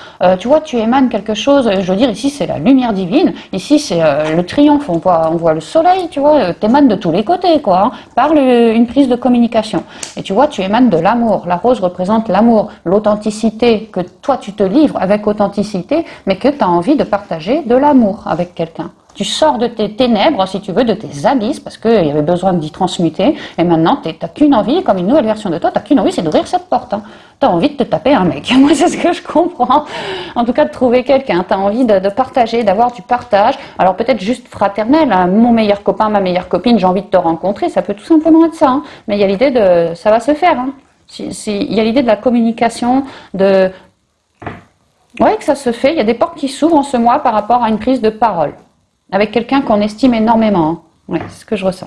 tu vois, tu émanes quelque chose, je veux dire ici c'est la lumière divine, ici c'est le triomphe, on voit le soleil, tu vois, tu émanes de tous les côtés quoi, hein, par une prise de communication. Et tu vois, tu émanes de l'amour, la rose représente l'amour, l'authenticité, que toi tu te livres avec authenticité, mais que tu as envie de partager de l'amour avec quelqu'un. Tu sors de tes ténèbres, si tu veux, de tes abysses, parce qu'il y avait besoin d'y transmuter, et maintenant, tu n'as qu'une envie, comme une nouvelle version de toi, tu n'as qu'une envie, c'est d'ouvrir cette porte. Hein. Tu as envie de te taper un mec. Moi, c'est ce que je comprends. En tout cas, de trouver quelqu'un. Tu as envie de partager, d'avoir du partage. Alors, peut-être juste fraternel. Hein. Mon meilleur copain, ma meilleure copine, j'ai envie de te rencontrer. Ça peut tout simplement être ça. Hein. Mais il y a l'idée de... Ça va se faire. Hein. Il y a l'idée de la communication, de... Ouais, que ça se fait. Il y a des portes qui s'ouvrent en ce mois par rapport à une prise de parole. Avec quelqu'un qu'on estime énormément. Hein. Ouais, c'est ce que je ressens.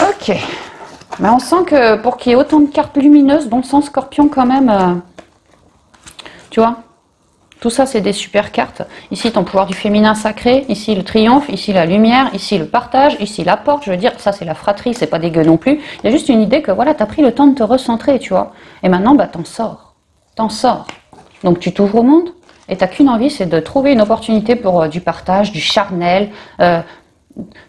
Ok. Mais on sent que pour qu'il y ait autant de cartes lumineuses, bon sang scorpion quand même, tu vois, tout ça c'est des super cartes. Ici ton pouvoir du féminin sacré, ici le triomphe, ici la lumière, ici le partage, ici la porte, je veux dire, ça c'est la fratrie, c'est pas dégueu non plus. Il y a juste une idée que voilà, tu as pris le temps de te recentrer, tu vois. Et maintenant, bah t'en sors. T'en sors. Donc tu t'ouvres au monde. Et tu n'as qu'une envie, c'est de trouver une opportunité pour du partage, du charnel,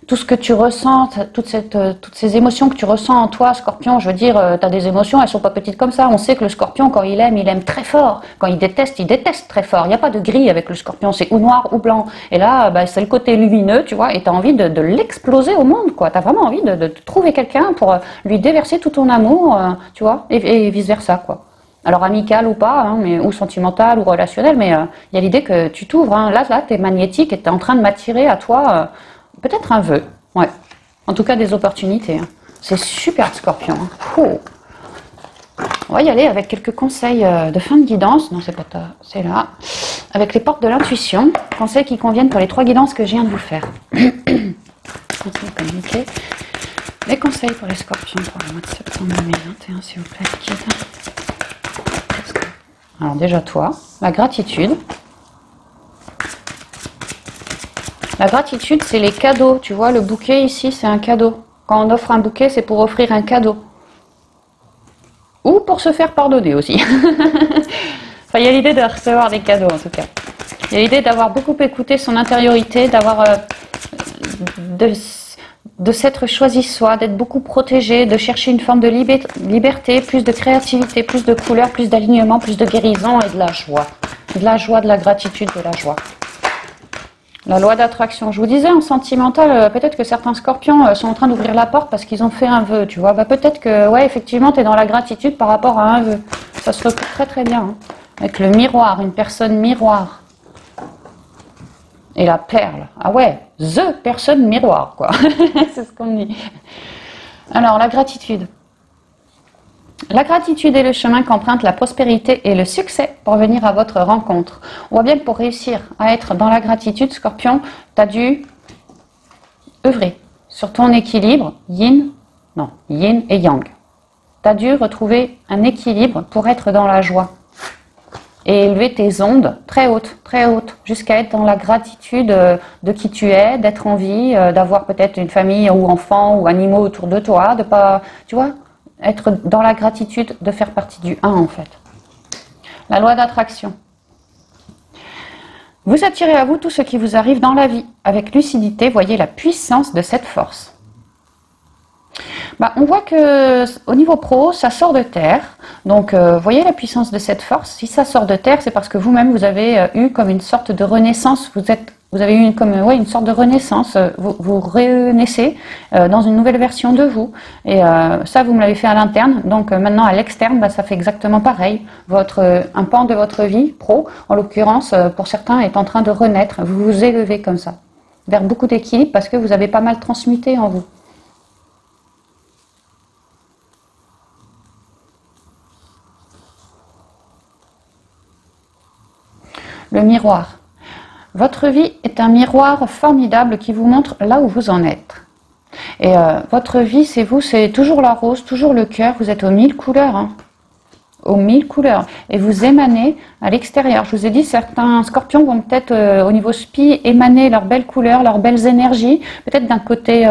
tout ce que tu ressens, toutes ces émotions que tu ressens en toi, scorpion, je veux dire, tu as des émotions, elles ne sont pas petites comme ça. On sait que le scorpion, quand il aime très fort. Quand il déteste très fort. Il n'y a pas de gris avec le scorpion, c'est ou noir ou blanc. Et là, bah, c'est le côté lumineux, tu vois, et tu as envie de l'exploser au monde, quoi. Tu as vraiment envie de trouver quelqu'un pour lui déverser tout ton amour, tu vois, et vice-versa, quoi. Alors amical ou pas, hein, ou sentimental ou relationnel, mais il y a l'idée que tu t'ouvres. Hein. Là, tu es magnétique et tu es en train de m'attirer à toi peut-être un vœu. Ouais. En tout cas, des opportunités. Hein. C'est super scorpion. Hein. Oh. On va y aller avec quelques conseils de fin de guidance. Non, c'est pas ça, c'est là. Avec les portes de l'intuition. Conseils qui conviennent pour les 3 guidances que je viens de vous faire. Conseils communiqués. Les conseils pour les scorpions pour le mois de septembre 2021, s'il vous plaît. Alors déjà toi, la gratitude. La gratitude, c'est les cadeaux. Tu vois, le bouquet ici, c'est un cadeau. Quand on offre un bouquet, c'est pour offrir un cadeau. Ou pour se faire pardonner aussi. Enfin, il y a l'idée de recevoir des cadeaux en tout cas. Il y a l'idée d'avoir beaucoup écouté son intériorité, d'avoir... de s'être choisi soi, d'être beaucoup protégé, de chercher une forme de liberté, plus de créativité, plus de couleurs, plus d'alignement, plus de guérison et de la joie. De la joie, de la gratitude, de la joie. La loi d'attraction. Je vous disais, en sentimental, peut-être que certains scorpions sont en train d'ouvrir la porte parce qu'ils ont fait un vœu, tu vois. Bah, peut-être que, ouais, effectivement, tu es dans la gratitude par rapport à un vœu. Ça se recoupe très très bien. Hein. Avec le miroir, une personne miroir. Et la perle. Ah ouais, the personne miroir, quoi. C'est ce qu'on dit. Alors, la gratitude. La gratitude est le chemin qu'emprunte la prospérité et le succès pour venir à votre rencontre. On voit bien que pour réussir à être dans la gratitude, Scorpion, tu as dû œuvrer sur ton équilibre yin et yang. Tu as dû retrouver un équilibre pour être dans la joie et élever tes ondes très hautes, jusqu'à être dans la gratitude de qui tu es, d'être en vie, d'avoir peut-être une famille ou enfants ou animaux autour de toi, de pas, tu vois, être dans la gratitude de faire partie du 1 en fait. La loi d'attraction. Vous attirez à vous tout ce qui vous arrive dans la vie. Avec lucidité, voyez la puissance de cette force. Bah, on voit que au niveau pro, ça sort de terre. Donc, voyez la puissance de cette force. Si ça sort de terre, c'est parce que vous-même, vous avez eu comme une sorte de renaissance. Vous avez eu une sorte de renaissance. Vous renaissez dans une nouvelle version de vous. Et ça, vous me l'avez fait à l'interne. Donc, maintenant, à l'externe, bah, ça fait exactement pareil. Un pan de votre vie pro, en l'occurrence, pour certains, est en train de renaître. Vous vous élevez comme ça, vers beaucoup d'équilibre parce que vous avez pas mal transmuté en vous. Le miroir. Votre vie est un miroir formidable qui vous montre là où vous en êtes. Et votre vie, c'est vous, c'est toujours la rose, toujours le cœur. Vous êtes aux 1000 couleurs. Hein. Aux 1000 couleurs. Et vous émanez à l'extérieur. Je vous ai dit, certains scorpions vont peut-être, au niveau spi, émaner leurs belles couleurs, leurs belles énergies. Peut-être d'un côté...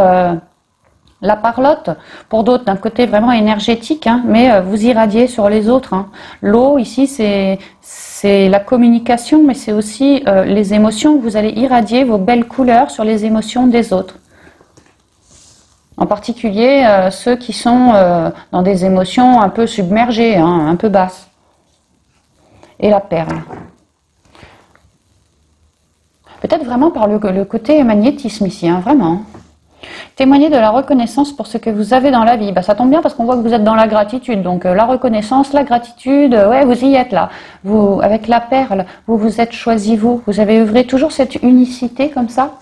la parlotte, pour d'autres d'un côté vraiment énergétique, hein, mais vous irradiez sur les autres. Hein. L'eau ici c'est la communication, mais c'est aussi les émotions. Vous allez irradier vos belles couleurs sur les émotions des autres. En particulier ceux qui sont dans des émotions un peu submergées, hein, un peu basses. Et la perle. Peut-être vraiment par le côté magnétisme ici, hein, vraiment. Témoigner de la reconnaissance pour ce que vous avez dans la vie. Bah, ça tombe bien parce qu'on voit que vous êtes dans la gratitude. Donc la reconnaissance, la gratitude, ouais, vous y êtes là. Vous, avec la perle, vous vous êtes choisi vous. Vous avez œuvré toujours cette unicité comme ça.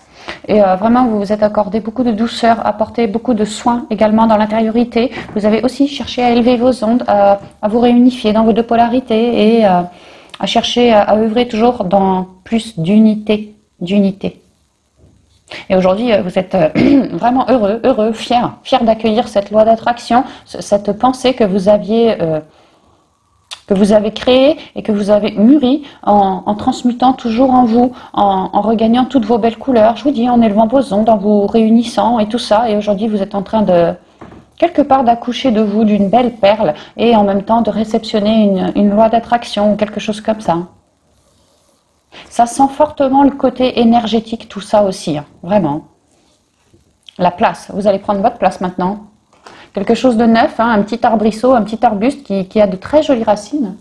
Et vraiment, vous vous êtes accordé beaucoup de douceur, apporté beaucoup de soins également dans l'intériorité. Vous avez aussi cherché à élever vos ondes, à vous réunifier dans vos deux polarités et à chercher à œuvrer toujours dans plus d'unité. Et aujourd'hui, vous êtes vraiment heureux, fier d'accueillir cette loi d'attraction, cette pensée que vous avez créée et que vous avez mûrie en transmutant toujours en vous, en regagnant toutes vos belles couleurs. Je vous dis, en élevant vos ondes, en vous réunissant et tout ça. Et aujourd'hui, vous êtes en train de, quelque part, d'accoucher de vous d'une belle perle et en même temps de réceptionner une loi d'attraction ou quelque chose comme ça. Ça sent fortement le côté énergétique, tout ça aussi, hein, vraiment. La place, vous allez prendre votre place maintenant. Quelque chose de neuf, hein, un petit arbrisseau, un petit arbuste qui a de très jolies racines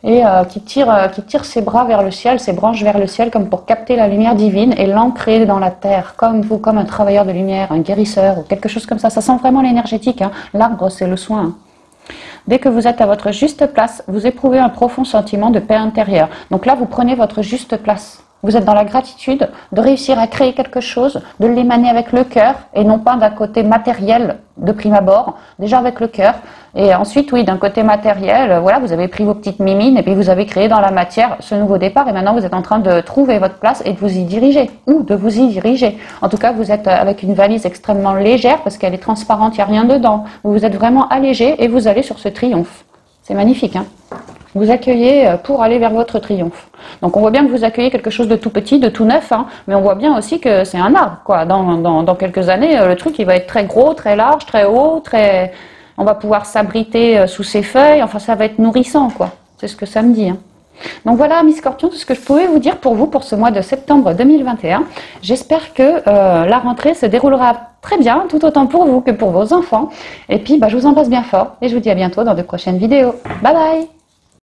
et qui tire ses bras vers le ciel, ses branches vers le ciel comme pour capter la lumière divine et l'ancrer dans la terre, comme vous, comme un travailleur de lumière, un guérisseur ou quelque chose comme ça. Ça sent vraiment l'énergétique, hein. L'arbre, c'est le soin. Dès que vous êtes à votre juste place, vous éprouvez un profond sentiment de paix intérieure. Donc là, vous prenez votre juste place. Vous êtes dans la gratitude de réussir à créer quelque chose, de l'émaner avec le cœur et non pas d'un côté matériel de prime abord, déjà avec le cœur. Et ensuite, oui, d'un côté matériel, voilà, vous avez pris vos petites mimines et puis vous avez créé dans la matière ce nouveau départ et maintenant vous êtes en train de trouver votre place et de vous y diriger ou de vous y diriger. En tout cas, vous êtes avec une valise extrêmement légère parce qu'elle est transparente, il n'y a rien dedans. Vous vous êtes vraiment allégé et vous allez sur ce triomphe. C'est magnifique, hein? Vous accueillez pour aller vers votre triomphe. Donc on voit bien que vous accueillez quelque chose de tout petit, de tout neuf, hein, mais on voit bien aussi que c'est un arbre, quoi. Dans quelques années, le truc il va être très gros, très large, très haut, très... On va pouvoir s'abriter sous ses feuilles, enfin ça va être nourrissant, quoi. C'est ce que ça me dit, hein. Donc voilà, mes scorpions, tout ce que je pouvais vous dire pour vous pour ce mois de septembre 2021. J'espère que la rentrée se déroulera très bien, tout autant pour vous que pour vos enfants. Et puis, je vous embrasse bien fort et je vous dis à bientôt dans de prochaines vidéos. Bye bye!